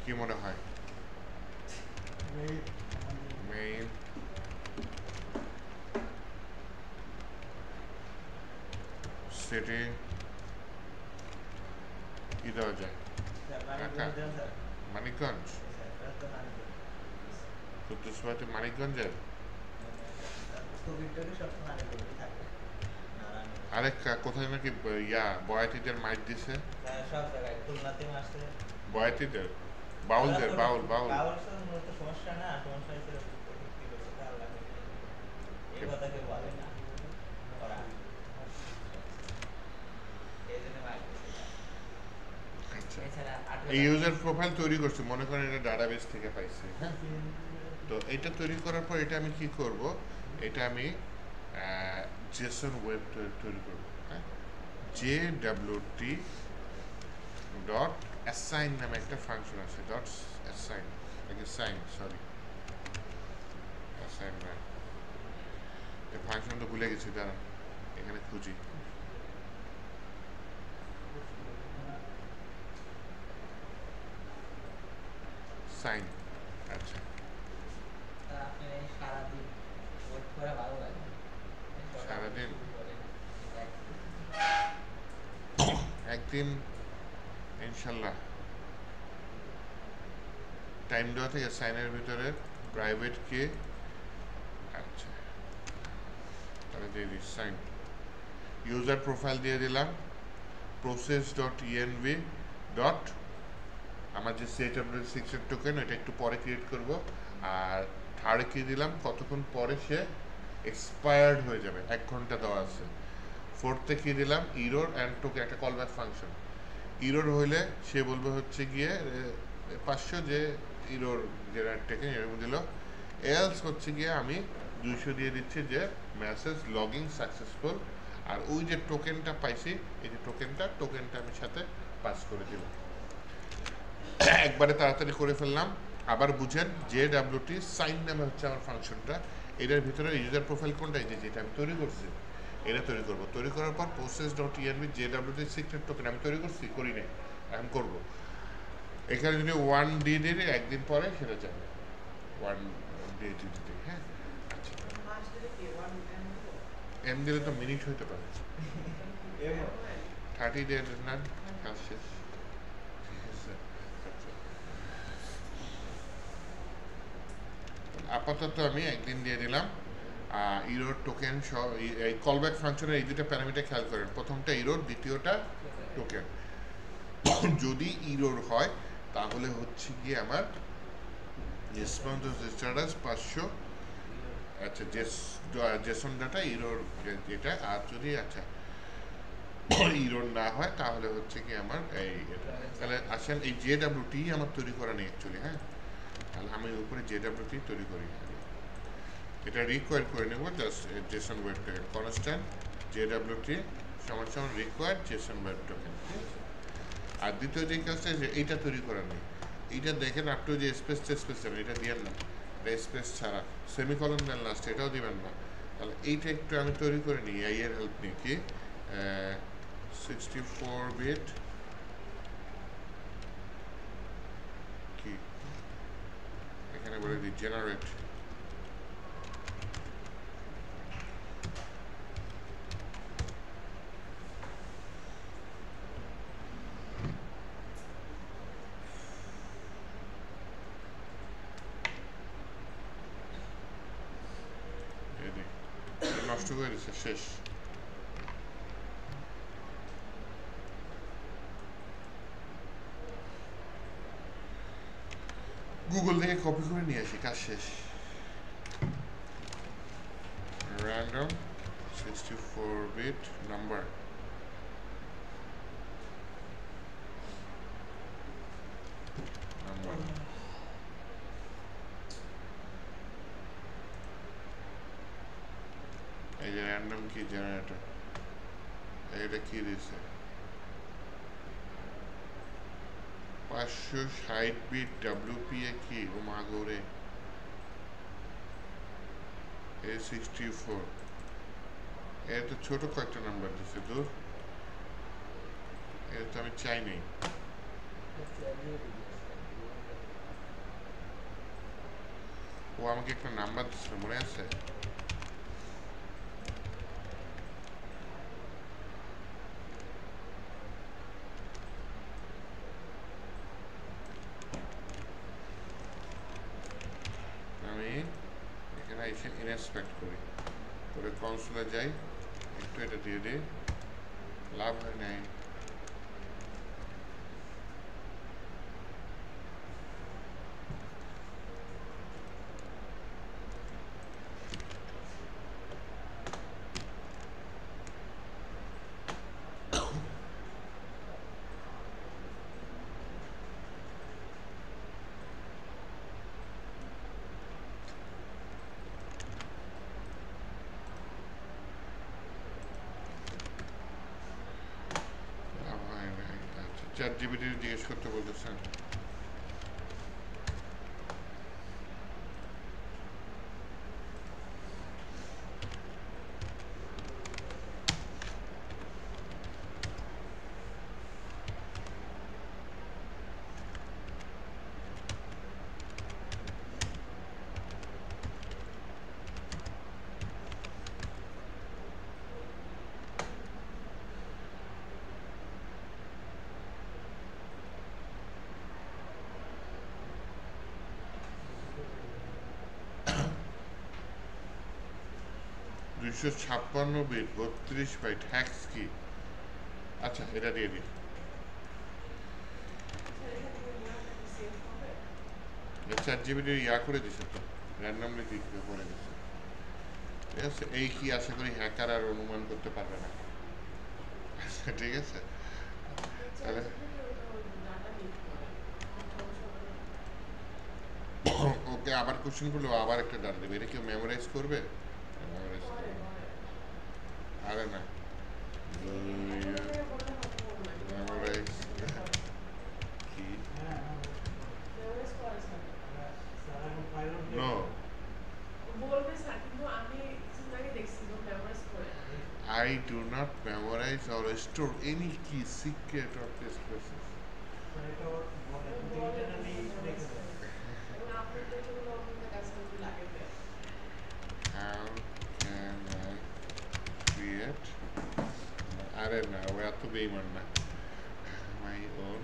কি মনে হয়, মেইল, সিটি কি দেওয়া যায়, মানিকগঞ্জ, কুদ্দুস বয়াতি মানিকগঞ্জের, আরেক কোথায় নাকি বয়াতিদের মাইক দিছে, সব জায়গায় খুলনাতেও আছে, বয়াতিদের বাউলদের বাউল সমস্যা না, সমস্যা হয়েছিল এই কথাকে বলে না ওরা, এই জন্য এই ইউজার প্রোফাইল তৈরি করছি, মনে করেন এটা ডাটাবেস থেকে পাইছি। হ্যাঁ, তো এটা তৈরি করার পর এটা আমি কি করব, এটা আমি জেসন ওয়েব তৈরি করব। হ্যাঁ, JWT ডট অ্যাসাইন নামে একটা ফাংশন আছে, ডট অ্যাসাইন নাকি সাইন, সরি অ্যাসাইন না, এই ফাংশনটা ভুলে গেছি, দাঁড়ান এখানে খুঁজি। সাইন, আচ্ছা, সারাদিন একদিন ইনশাল্লাহ টাইম দেওয়া থেকে সাইনের ভিতরে প্রাইভেট কে, আচ্ছা তাহলে দিয়ে দিই সাইন, ইউজার প্রোফাইল দিয়ে দিলাম, প্রসেস ডট ইএনভি ডট আমার যে CHWT6 এর টোকেন এটা একটু পরে ক্রিয়েট করব, আর থার্ড কি দিলাম কতক্ষণ পরে সে এক্সপায়ার্ড হয়ে যাবে, 1 ঘন্টা দেওয়া আছে। ফোর্থে কি দিলাম ইরর অ্যান্ড টোকেন, একটা কল ব্যাক ফাংশন, ইরর হইলে সে বলবে হচ্ছে গিয়ে 500 যে ইরর জেনারেট টেকেন এরকম দিল, এলস হচ্ছে গিয়ে আমি 200 দিয়ে দিচ্ছি যে মেসেজ লগিং সাকসেসফুল, আর ওই যে টোকেনটা পাইছি এই যে টোকেনটা আমি সাথে পাস করে দিলাম। একবারে তাড়াতাড়ি করে ফেললাম। আবার বুঝেন JWT সাইন নামে হচ্ছে আমার ফাংশনটা, এটার ভিতরে ইউজার প্রোফাইল কোনটা, এই যে যেটা আমি তৈরি করছি এটা তৈরি করব, তৈরি করার পর প্রসেস ডট ইএনভি JWT6 এর টোকেন আমি তৈরি করছি, করি নাই, এখন করব। এখানে যদি 1D দিলে একদিন পরে সেটা যাবে 1 ডে দিতে। হ্যাঁ, আচ্ছা, এম দিলে তো মিনিট হইতে পারে, 30 ডে না, কাজ শেষ। আপাতত আমি একদিন দিয়ে দিলাম। ইরোর টোকেন সহ এই কলব্যাক ফাংশনের এই দুটো প্যারামিটার খেয়াল করেন, প্রথমটা ইরোর, দ্বিতীয়টা টোকেন। যদি ইরোর হয় তাহলে হচ্ছে গিয়ে আমার রেসপন্স স্ট্যাটাস 500, আচ্ছা জেসন ডাটা ইরোর যেটা, আর যদি আচ্ছা ইরোর না হয় তাহলে হচ্ছে কি আমার এই তাহলে আসেন এই JWT আমার তৈরি করা নেই অ্যাকচুয়ালি। হ্যাঁ, তাহলে আমি উপরে JWT তৈরি করি, এটা রিকোয়ার করে নেব just Jason web token constant JWT সমান সমান রিকোয়ার জেসন ওয়েব টোকেন। আর দ্বিতীয় যে কাজটা যে এইটা তৈরি করার নেই, এইটা দেখেন আপনি যে স্পেস দেবেন এটা দিবেন না, এটা স্পেস ছাড়া সেমিকলন দেন লাস্ট, এটাও দিবেন না। তাহলে এইটা একটু আমি তৈরি করে নিই এই এর হেল্প নিয়ে, কি 64 বিট কি এখানে বলে দিই জেনারেট নষ্ট করে দিচ্ছে শেষ। গুগল থেকে কপি করে নিয়ে আসি, কাজ শেষ। random 64 bit number এই যে র্যান্ডম কি জেনারেটর, এটা কি দিছে 560 বিট WPA কি ও মাগরে A64, এর তো ছোট কয়েকটা নাম্বার দিছে, দূর এটা তো আমি চাই নাই। ও আমাকে একটা নাম্বার দিছিল মনে আছে, আমি এখানে এসে ইনস্পেক্ট করি, করে কনসোলে যাই, একটু এটা দিয়ে দিই, লাভ হয় নাই। ChatGPT জিজ্ঞেস করতে বলতেছেন, দুইশো 256 বিট 32 বাইট হ্যাক্স কি? আচ্ছা এটা দিয়ে দিই, ChatGPT ইয়া করে দিছে তো, র্যান্ডমলি কি করে দিছে, ঠিক আছে। এই কি আশা করি হ্যাকার আর অনুমান করতে পারবে না, ঠিক আছে। তাহলে ওকে আবার কোশ্চেন করলো, আবার একটা ডাটা দেবে, এটা কেউ মেমোরাইজ করবে? মেমোরাইজ করবে আরে না, মেমোরাইজ কি no, I do not memorize or store any key, secret or test cases. How can I create? আরে না, ও এত বেইমান না। My own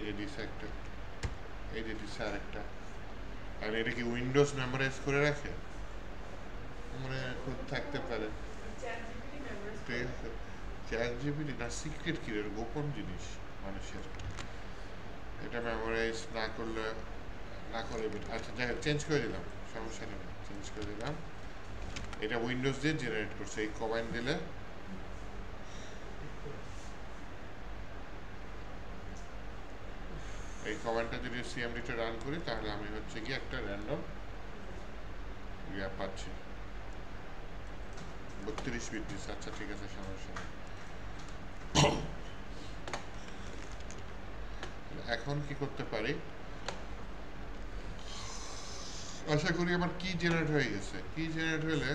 এই যে দিছে একটা, এই যে দিছে আরেকটা। আর এটা কি উইন্ডোজ মেমোরাইজ করে রাখে? মানে থাকতে পারে। ঠিক আছে, চ্যাট জিপিটি না সিক্রেট কি রে, গোপন জিনিস মানুষের, এটা মেমোরাইজ না করলে না করে। আচ্ছা যাই হোক, চেঞ্জ করে দিলাম, সমস্যা নেই, চেঞ্জ করে দিলাম। এটা উইন্ডোজ দিয়ে জেনারেট করছে, এই কমান্ড দিলে এই কমান্ডটা যদি সিএমডিতে রান করি তাহলে আমি হচ্ছে কি একটা র্যান্ডম ইয়া পাচ্ছি 32 বিট দিচ্ছে। আচ্ছা ঠিক আছে, সমস্যা নেই। এখন কি করতে পারি, আশা করি আমার কি জেনারেট হয়ে গেছে। কি জেনারেট হলে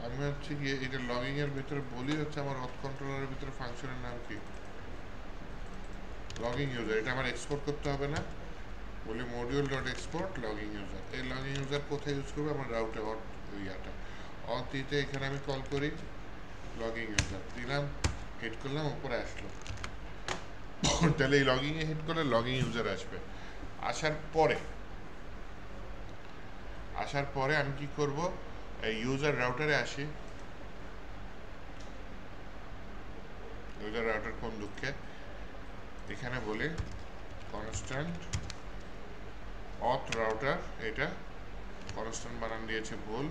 আমি হচ্ছে গিয়ে এটা লগইং এর ভিতরে বলি হচ্ছে আমার অথ কন্ট্রোলারের ভিতরে ফাংশনের নাম কি, লগইং ইউজার। এটা আমার এক্সপোর্ট করতে হবে না, বলি মডিউল ডট এক্সপোর্ট লগইং ইউজার। এই লগইং ইউজার কোথায় ইউজ করবো, আমার রাউটে অথ ইয়াটা অথ দিতে এখানে আমি কল করি লগইং ইউজার দিলাম, হিট করলাম, উপরে আসলো। তাহলে এই লগইং এ হিট করলে লগইং ইউজার আসবে। আসার পরে আমি কি করব, এই ইউজার রাউটারে আসি। ইউজার রাউটার কোন দুঃখে, এখানে বলি কনস্ট্যান্ট অথ রাউটার, এটা কনস্ট্যান্ট বানান দিয়েছে ভুল,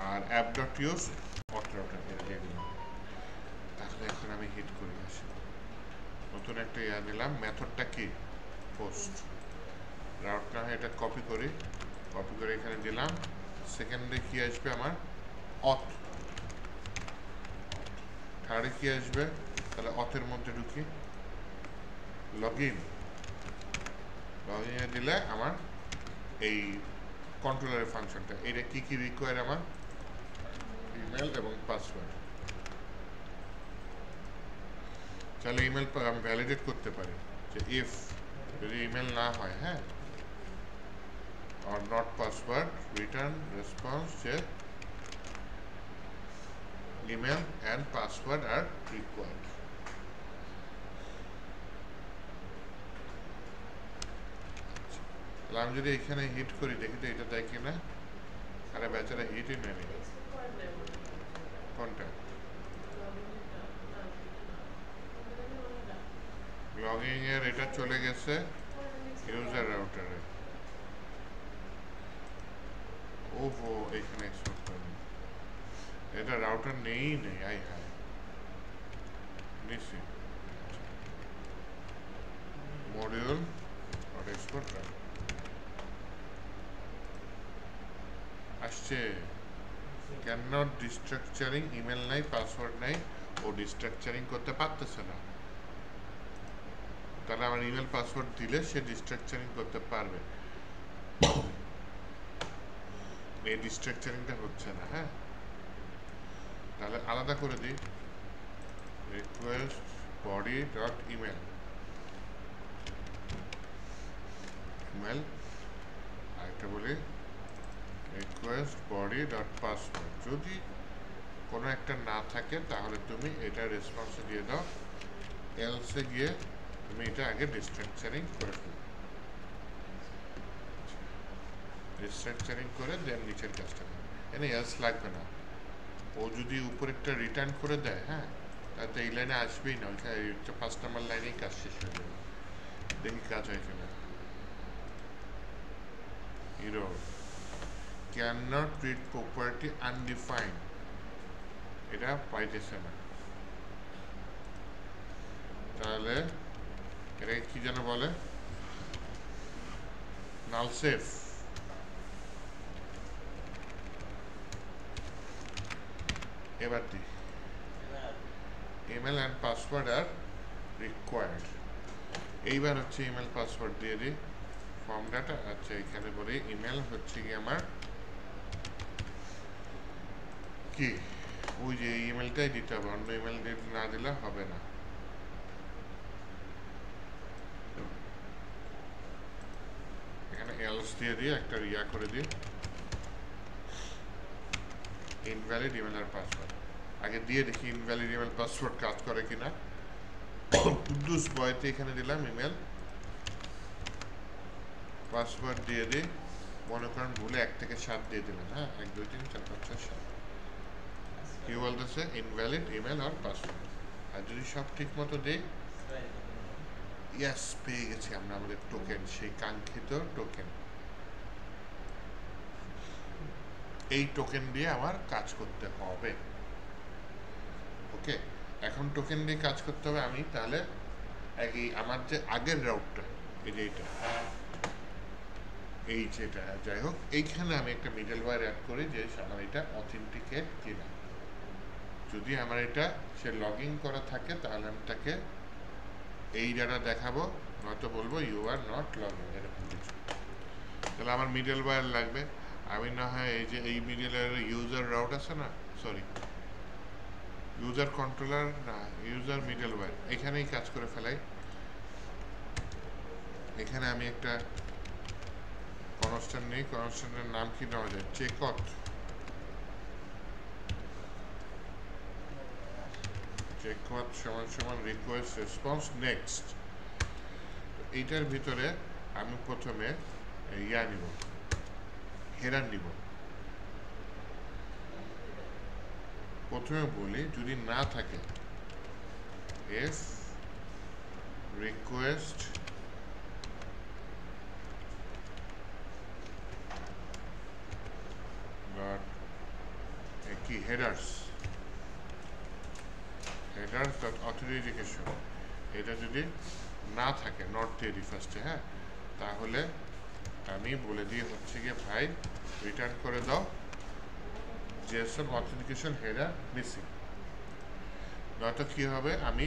আর অ্যাপ ডট ইউজ অথ রাউটার দিয়ে দিলাম। তাহলে এখন আমি হিট করি, আসি নতুন একটা ইয়া দিলাম, মেথডটা কি পোস্ট রাউটটা, এটা কপি করে এখানে দিলাম। সেকেন্ডে কি আসবে আমার অথ, থার্ডে কি আসবে, তাহলে অথের মধ্যে ঢুকি লগইন এ দিলে আমার এই কন্ট্রোলারের ফাংশনটা, এটা কি কি রিকোয়ার, আমার ইমেল এবং পাসওয়ার্ড। তাহলে ইমেল আমি ভ্যালিডেট করতে পারি যে ইফ যদি ইমেল না হয়, হ্যাঁ, or not password return response যে email and password are required. আমি যদি এখানে হিট করি দেখি তো এটা দেয় কিনা। আরে বেচারা হিটই নেয়নি। কোনটা, লগইং এর এটা চলে গেছে ইউজার রাউটারে। ওহো, এখানে এক্সপোর্ট করেনি, এটা রাউটার নেই, আই হাই নিশ্চয় মডিউল ডট এক্সপোর্ট আসছে। ক্যান নট ডিস্ট্রাকচারিং, ইমেল নাই, পাসওয়ার্ড নাই, ও ডিস্ট্রাকচারিং করতে পারতেছে না। তাহলে আমার ইমেল পাসওয়ার্ড দিলে সে ডিস্ট্রাকচারিং করতে পারবে, এই ডিস্ট্রাকচারিংটা হচ্ছে না। হ্যাঁ, তাহলে আলাদা করে দিই, রিকোয়েস্ট বডি ডট ইমেল, আরেকটা বলি রিকোয়েস্ট বডি ডট পাসওয়ার্ড। যদি কোনো একটা না থাকে তাহলে তুমি এটা রেসপন্সে দিয়ে দাও, এলসে গিয়ে তুমি এটা আগে ডিস্ট্রাকচারিং করে ফেলো, ডিস্ট্রাকচারিং করে দেন নিচের কাজটা করো, এনে এলস লাগবে না। ও যদি উপরেরটা রিটার্ন করে দেয়, হ্যাঁ, তাতে এই লাইনে আসবেই না, ওইখানে 5 নম্বর লাইনেই কাজ শেষ হয়ে যাবে। দেখি কাজ হয় কিনা। Hero cannot treat property undefined, এটা পাইতেছে না। তাহলে এটা কি যেন বলে, নাল সেফ। এবার the email and password are required. এইবার হচ্ছে ইমেল পাসওয়ার্ড দিয়ে দিই ফর্ম ডাটা। আচ্ছা, এখানে বলি ইমেল হচ্ছে কি আমার কি, ওই যে ইমেলটাই দিতে হবে, অন্য ইমেল না দিলে হবে না। এখানে এলস দিয়ে দিয়ে একটা ইয়া করে দিই, ইনভ্যালিড ইমেল আর পাসওয়ার্ড। আগে দিয়ে দেখি ইনভ্যালিড ইমেল পাসওয়ার্ড কাজ করে কিনা। কুদ্দুস বয়তে এখানে দিলাম ইমেল, পাসওয়ার্ড দিয়ে দিই, মনে করেন ভুলে 1 থেকে 7 দিয়ে দিলেন, হ্যাঁ 1 2 3 4 5 6 7, কি বলতেছে ইনভ্যালিড ইমেল আর পাসওয়ার্ড। আর যদি সব ঠিক মতো দিই, ইয়েস পেয়ে গেছি আমরা আমাদের টোকেন, সেই কাঙ্ক্ষিত টোকেন। এই টোকেন দিয়ে আমার কাজ করতে হবে। ওকে, এখন টোকেন দিয়ে কাজ করতে হবে। আমি তাহলে আমার যে আগের রাউটটা, এই যে এইটা, এই যেটা যাই হোক, এইখানে আমি একটা মিডল ওয়্যার অ্যাড করি যে আমার এটা অথেন্টিকেট কিনা। যদি আমার এটা সে লগ ইন করা থাকে তাহলে আমি তাকে এই ডাটা দেখাবো, নয়তো বলবো you are not log in, এরকম কিছু। তাহলে আমার মিডল ওয়্যার লাগবে। আমি না হয় এই যে এই মিডলের ইউজার রাউট আছে না, সরি ইউজার কন্ট্রোলার না, ইউজার মিডল ওয়্যার, এখানেই কাজ করে ফেলাই। এখানে আমি একটা কনস্ট্যান্ট নেই, কনস্ট্যান্টের নাম কি নেওয়া যায়, চেকট, চেকট সমান সমান রিকোয়েস্ট রেসপন্স নেক্সট। এইটার ভিতরে আমি প্রথমে ইয়া নিব, হেডার নিব। প্রথমে বলি যদি না থাকে এফ রিকোয়েস্ট ডট কি হেডার্স ডট অথেন্টিকেশন, এটা যদি না থাকে নট দিয়ে দিই ফার্স্টে, হ্যাঁ, তাহলে আমি বলে দিয়ে হচ্ছে গিয়ে ভাই রিটার্ন করে দাও জেএসএম অথেন্টিকেশন হেডার মিসিং। নয়তো কী হবে, আমি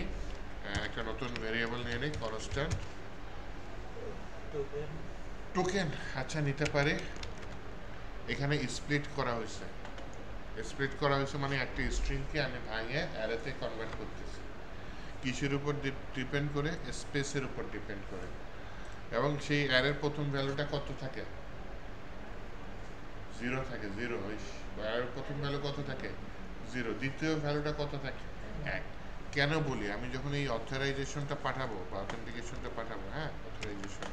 একটা নতুন ভেরিয়েবল নিয়ে নিই, কনস্ট্যান্ট টোকেন, আচ্ছা নিতে পারি। এখানে স্প্লিট করা হয়েছে, স্প্লিট করা হয়েছে মানে একটা স্ট্রিংকে আমি ভাঙে অ্যারেতে কনভার্ট করতেছি। কিসের উপর ডিপেন্ড করে, স্পেসের উপর ডিপেন্ড করে। এবং সেই অ্যারের প্রথম ভ্যালুটা কত থাকে, 0 থাকে, 0। অ্যারের প্রথম ভ্যালু কত থাকে, 0। দ্বিতীয় ভ্যালুটা কত থাকে, 1। কেন বলি, আমি যখন এই অথরাইজেশনটা পাঠাবো বা অথেন্টিকেশনটা পাঠাবো, হ্যাঁ অথরাইজেশন,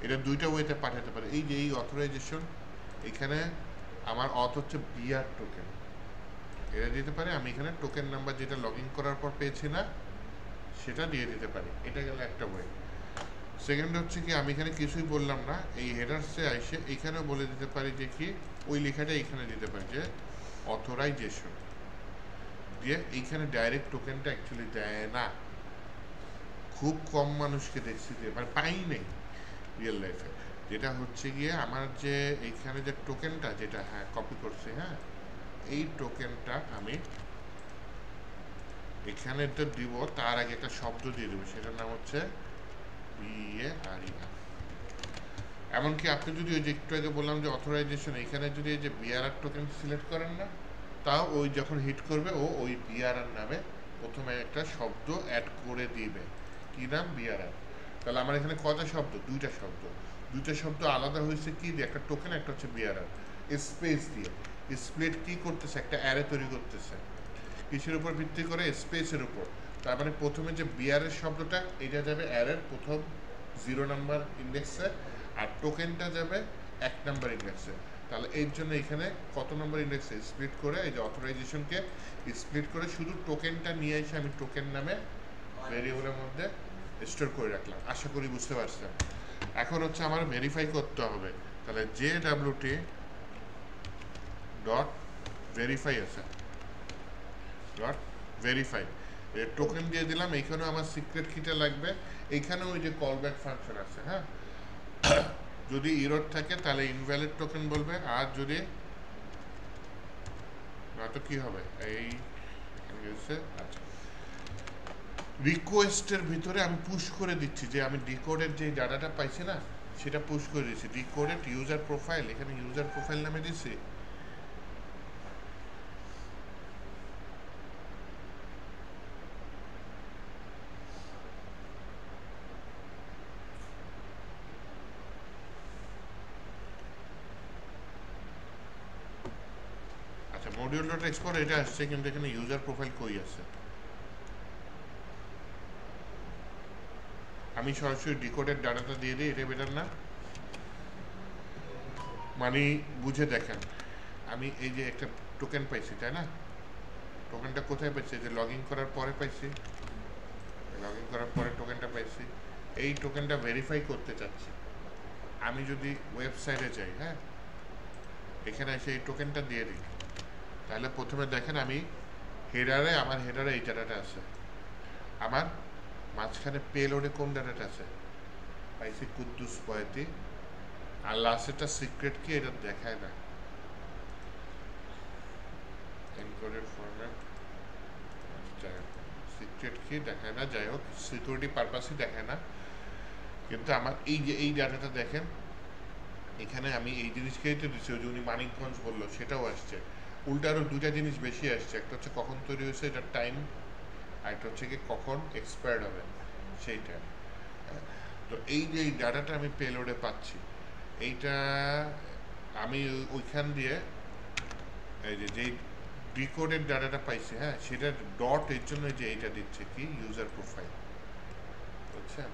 এটা দুইটা ওয়েতে পাঠাতে পারে। এই যে এই অথরাইজেশন, এখানে আমার অথ হচ্ছে বিআর টোকেন, এটা দিতে পারে। আমি এখানে টোকেন নাম্বার যেটা লগ ইন করার পর পেয়েছি না, সেটা দিয়ে দিতে পারি। এটা গেল একটা ওয়ে। সেকেন্ড হচ্ছে কি, আমি এখানে কিছুই বললাম না, এই হেডার্সে এসে এখানেও বলে দিতে পারি যে কি ওই লেখাটা এখানে দিতে পারি যে অথরাইজেশন দিয়ে। এইখানে ডাইরেক্ট টোকেনটা অ্যাকচুয়ালি দেয় না, খুব কম মানুষকে দেখছি যে মানে পাই নেই রিয়েল লাইফে। যেটা হচ্ছে গিয়ে আমার যে এইখানে যে টোকেনটা যেটা হ্যাঁ কপি করছে, হ্যাঁ এই টোকেনটা আমি এখানে তো দিব, তার আগে একটা শব্দ দিয়ে দেবো, সেটার নাম হচ্ছে বিএআরইআর। এমনকি আপনি যদি ওই যে একটু আগে বললাম যে অথরাইজেশন, এখানে যদি এই যে বিআরআর টোকেন সিলেক্ট করেন না, তাও ওই যখন হিট করবে ও ওই বিআরআর নামে প্রথমে একটা শব্দ অ্যাড করে দিবে। কি নাম, বিআরআর। তাহলে আমার এখানে কয়টা শব্দ, দুইটা শব্দ। দুইটা শব্দ আলাদা হয়েছে কি দিয়ে, একটা টোকেন, একটা হচ্ছে বিআরআর, স্পেস দিয়ে। স্প্লিট কি করতেছে, একটা অ্যারে তৈরি করতেছে। কিসের উপর ভিত্তি করে, স্পেসের উপর। তার মানে প্রথমে যে বিআরের শব্দটা, এটা যাবে অ্যারের প্রথম 0 নাম্বার ইন্ডেক্সে, আর টোকেনটা যাবে 1 নাম্বার ইন্ডেক্সে। তাহলে এর জন্য এখানে কত নম্বর ইন্ডেক্সে স্প্লিট করে, এই যে অথরাইজেশনকে স্প্লিট করে শুধু টোকেনটা নিয়ে এসে আমি টোকেন নামে ভেরিয়েবলের মধ্যে স্টোর করে রাখলাম। আশা করি বুঝতে পারছেন। এখন হচ্ছে আমার ভেরিফাই করতে হবে। তাহলে JWT ডট ভেরিফাই আছে, ডট ভেরিফাই টোকেন দিয়ে দিলাম। এইখানেও আমার সিক্রেট কিটা লাগবে। এইখানেও ওই যে কলব্যাক ফাংশন আছে, হ্যাঁ যদি ইরর থাকে তাহলে ইনভ্যালিড টোকেন বলবে, আর যদি না তো কি হবে, এই আচ্ছা রিকোয়েস্টের ভিতরে আমি পুশ করে দিচ্ছি যে আমি ডিকোডের যে ডাটাটা পাইছি না, সেটা পুশ করে দিচ্ছি। ডিকোডেড ইউজার প্রোফাইল, এখানে ইউজার প্রোফাইল নামে দিচ্ছি। মডিউল ডট এক্সপোর্ট এটা আসছে, কিন্তু এখানে ইউজার প্রোফাইল কই আছে, আমি সরাসরি ডিকোডের ডাটাটা দিয়ে দিই, এটা বেটার না? মানে বুঝে দেখেন, আমি এই যে একটা টোকেন পাইছি, তাই না? টোকেনটা কোথায় পাইছি? যে লগ ইন করার পরে পাইছি, লগ ইন করার পরে টোকেনটা পাইছি। এই টোকেনটা ভেরিফাই করতে চাচ্ছি। আমি যদি ওয়েবসাইটে যাই, হ্যাঁ, এখানে এসে এই টোকেনটা দিয়ে দিই, তাহলে প্রথমে দেখেন আমি হেডারে, আমার হেডারে এই ডাটাটা আছে, আমার মাঝখানে পেলোডে কোন ডাটাটা আছে, পাইছি কুদ্দুস বয়াতি, আর লাস্টেরটা সিক্রেট কি এটা দেখায় না, এনকোডেড ফরম্যাট সিক্রেট কি দেখায় না, যাই হোক সিকিউরিটি পারপাসই দেখায় না। কিন্তু আমার এই যে এই ডাটাটা দেখেন, এখানে আমি এই জিনিসকেই তো দিচ্ছি, ওই যে উনি মানিকগঞ্জ বললো সেটাও আসছে। উল্টা আরও দুইটা জিনিস বেশি আসছে, একটা হচ্ছে কখন তৈরি হয়েছে এটার টাইম, আর একটা হচ্ছে কি কখন এক্সপায়ার্ড হবে সেইটা। তো এই যে এই ডাটাটা আমি পেলোডে পাচ্ছি, এইটা আমি ওইখান দিয়ে এই যে যেই ডিকোডের ডাটাটা পাইছি, হ্যাঁ, সেটা ডট এর জন্য যে এইটা দিচ্ছে কি ইউজার প্রোফাইল, বুঝছেন?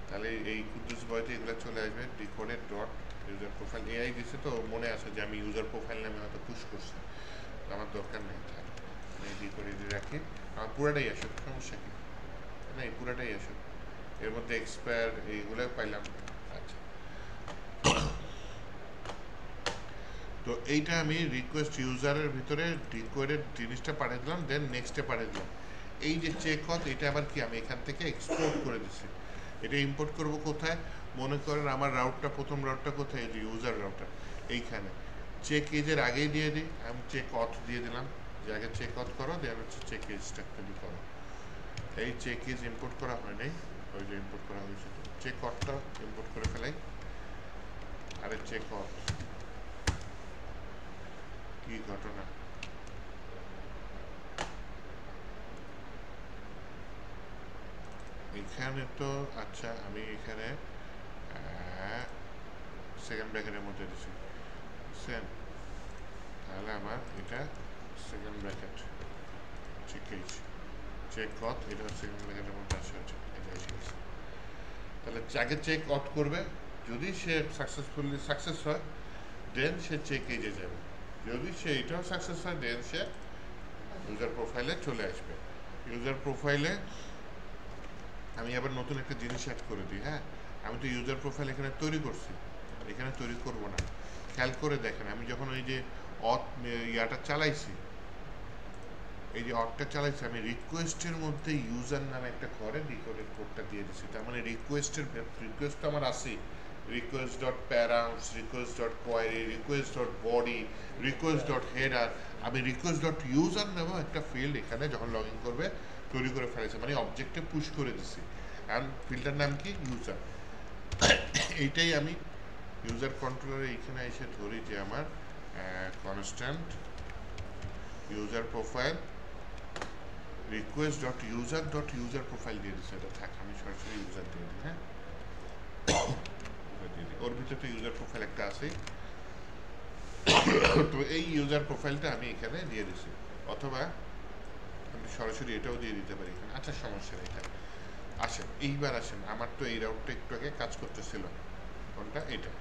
তাহলে এই কুদ্দুস বয়তে এগুলো চলে আসবে ডিকোডের ডট ইউজার প্রোফাইল। এআই দিচ্ছে তো মনে আছে যে আমি ইউজার প্রোফাইল নামে হয়তো পুশ করছি, তো আমার দরকার নেই, থাক এই ডিকোডে দিয়ে রাখি, আমার পুরাটাই আসুক, সমস্যা কি না, এই পুরাটাই আসুক, এর মধ্যে এক্সপায়ার এইগুলো পাইলাম। আচ্ছা, তো এইটা আমি রিকোয়েস্ট ইউজারের ভিতরে ডিকোডের জিনিসটা পাঠিয়ে দিলাম, দেন নেক্সটে পাঠিয়ে দিলাম। এই যে চেক হত, এটা আবার কি আমি এখান থেকে এক্সপোর্ট করে দিচ্ছি। এটা ইম্পোর্ট করব কোথায়? মনে করেন আমার রাউটটা, প্রথম রাউটটা কোথায়, এই যে ইউজার রাউটার এইখানে, চেক এজের আগেই দিয়ে দিই, আমি চেক অথ দিয়ে দিলাম, যে আগে চেক অথ করো, দেন হচ্ছে চেক এজটা তৈরি করো। এই চেক এজ ইম্পোর্ট করা হয় নাই, ওই যে ইম্পোর্ট করা হয়েছে, চেক অথটা ইম্পোর্ট করে ফেলাই। আরে চেক অথ কি ঘটনা, এখানে তো আচ্ছা আমি এখানে সেকেন্ড ব্র্যাকেটের মধ্যে দিচ্ছি, বুঝছেন? তাহলে আমার এটা সেকেন্ড ব্র্যাকেট চেক চেক অথ, এটা সেকেন্ড ব্র্যাকেটের মধ্যে আসে, হচ্ছে এটা এসে গেছে। তাহলে আগে চেক অথ করবে, যদি সে সাকসেসফুলি সাকসেস হয় দেন সে চেক এজে যাবে, যদি সে এটাও সাকসেস হয় দেন সে ইউজার প্রোফাইলে চলে আসবে। ইউজার প্রোফাইলে আমি আবার নতুন একটা জিনিস অ্যাড করে দিই, হ্যাঁ, আমি তো ইউজার প্রোফাইল এখানে তৈরি করছি, এখানে তৈরি করব না। খেয়াল করে দেখেন, আমি যখন ওই যে অথ ইয়াটা চালাইছি, এই যে অথটা চালাইছি, আমি রিকোয়েস্টের মধ্যে ইউজার নামে একটা ঘরে ডিকোডেড কোডটা দিয়ে দিচ্ছি। তার মানে রিকোয়েস্ট তো আমার আছে, request dot params, request dot query, request dot body, request dot header, আমি রিকোয়েস্ট ডট ইউজার নামেও একটা ফিল্ড এখানে যখন লগ ইন করবে তৈরি করে ফেলেছে, মানে অবজেক্টে পুশ করে দিছি। অ্যান্ড ফিল্ডটার নাম কি? ইউজার। এইটাই আমি ইউজার কন্ট্রোলারে এইখানে এসে ধরি যে আমার constant user profile request dot user profile দিয়ে দিচ্ছে, এটা থাক, আমি সরাসরি ইউজার দিয়ে দিই, হ্যাঁ, দিয়ে দিই। ওর ভিতরে তো ইউজার প্রোফাইল একটা আছে, তো এই ইউজার প্রোফাইলটা আমি এখানে দিয়ে দিচ্ছি, অথবা আমি সরাসরি এটাও দিয়ে দিতে পারি এখানে। আচ্ছা, সমস্যা নেই, এটা আসেন, এইবার আসেন, আমার তো এই রাউটটা একটু আগে কাজ করতেছিল, কোনটা? এটা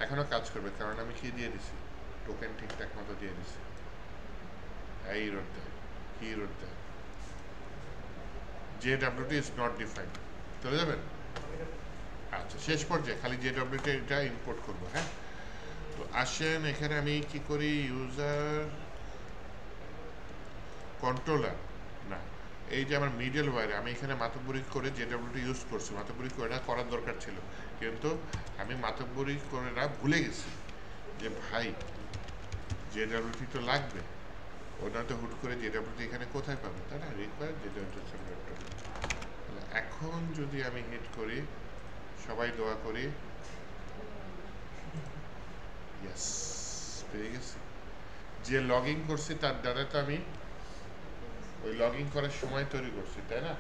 এখনও কাজ করবে, কারণ আমি কি দিয়ে দিছি, টোকেন ঠিকঠাক মতো দিয়ে দিছি। এই রোড দেয়, কি রোড দেয়, JWT is not defined, চলে যাবেন। আচ্ছা, শেষ পর্যায়ে খালি JWT এটা ইম্পোর্ট করবো, হ্যাঁ। তো আসেন এখানে আমি কি করি, ইউজার কন্ট্রোলার না, এই যে আমার মিডল ওয়্যারে আমি এখানে মাতব্বরি করে JWT ইউজ করছি, মাতব্বরি করে না করার দরকার ছিল, কিন্তু আমি মাতব্বরি করে না ভুলে গেছি যে ভাই JWT তো লাগবে, ওটা তো হুট করে JWT এখানে কোথায় পাবে, তাই না? Require JWT। এখন যদি আমি হিট করি, সবাই দোয়া করি, ইয়েস, পেয়ে গেছি। যে লগ ইন করছি তার দ্বারা তো আমি ওই লগ ইন করার সময় তৈরি করছি, তাই না?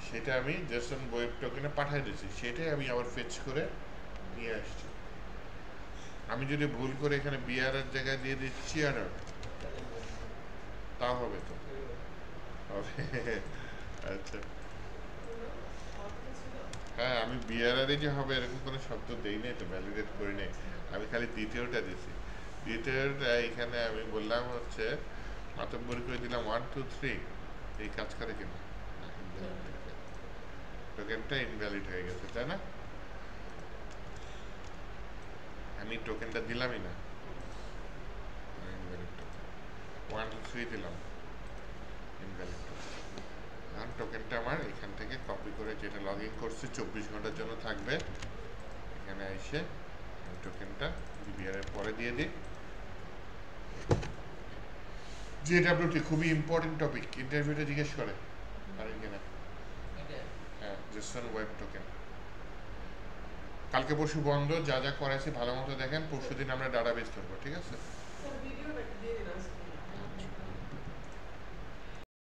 সেটা আমি জেসন ওয়েব টোকেনে পাঠিয়ে দিয়েছি, সেটাই আমি আবার ফেচ করে নিয়ে আসছি। আমি যদি ভুল করে এখানে বিআরের জায়গায় দিয়ে দিই চিয়ারার, তা হবে তো হবে। আচ্ছা, হ্যাঁ, আমি বিআরআর যে হবে এরকম কোনো শব্দ দেই নাই তো, ভ্যালিডেট করি নাই। আমি খালি দ্বিতীয়টা দিছি। দ্বিতীয়টা এখানে আমি বললাম হচ্ছে মাতব্বরি করে দিলাম 1 2 3, এই কাজ করে কিনা? টোকেনটা ইনভ্যালিড হয়ে গেছে, তাই না? আমি টোকেনটা দিলামই না, ইনভ্যালিড টোকেন 1 2 3 দিলাম, ইনভ্যালিড টোকেন। এখন টোকেনটা আমার এখান থেকে কপি করে, যেটা লগ ইন করছি 24 ঘন্টার জন্য থাকবে, এখানে এসে টোকেনটা বিবিআর এর পরে দিয়ে দিই। জেডাব্লিউটি খুবই ইম্পর্টেন্ট টপিক, ইন্টারভিউতে জিজ্ঞেস করে পারেন কিনা। এটা হ্যাঁ, জেসন ওয়েব টোকেন। কালকে পরশু বন্ধ, যা যা করাইছি ভালো মতো দেখেন, পরশু দিন আমরা ডাটাবেস ধরবো, ঠিক আছে?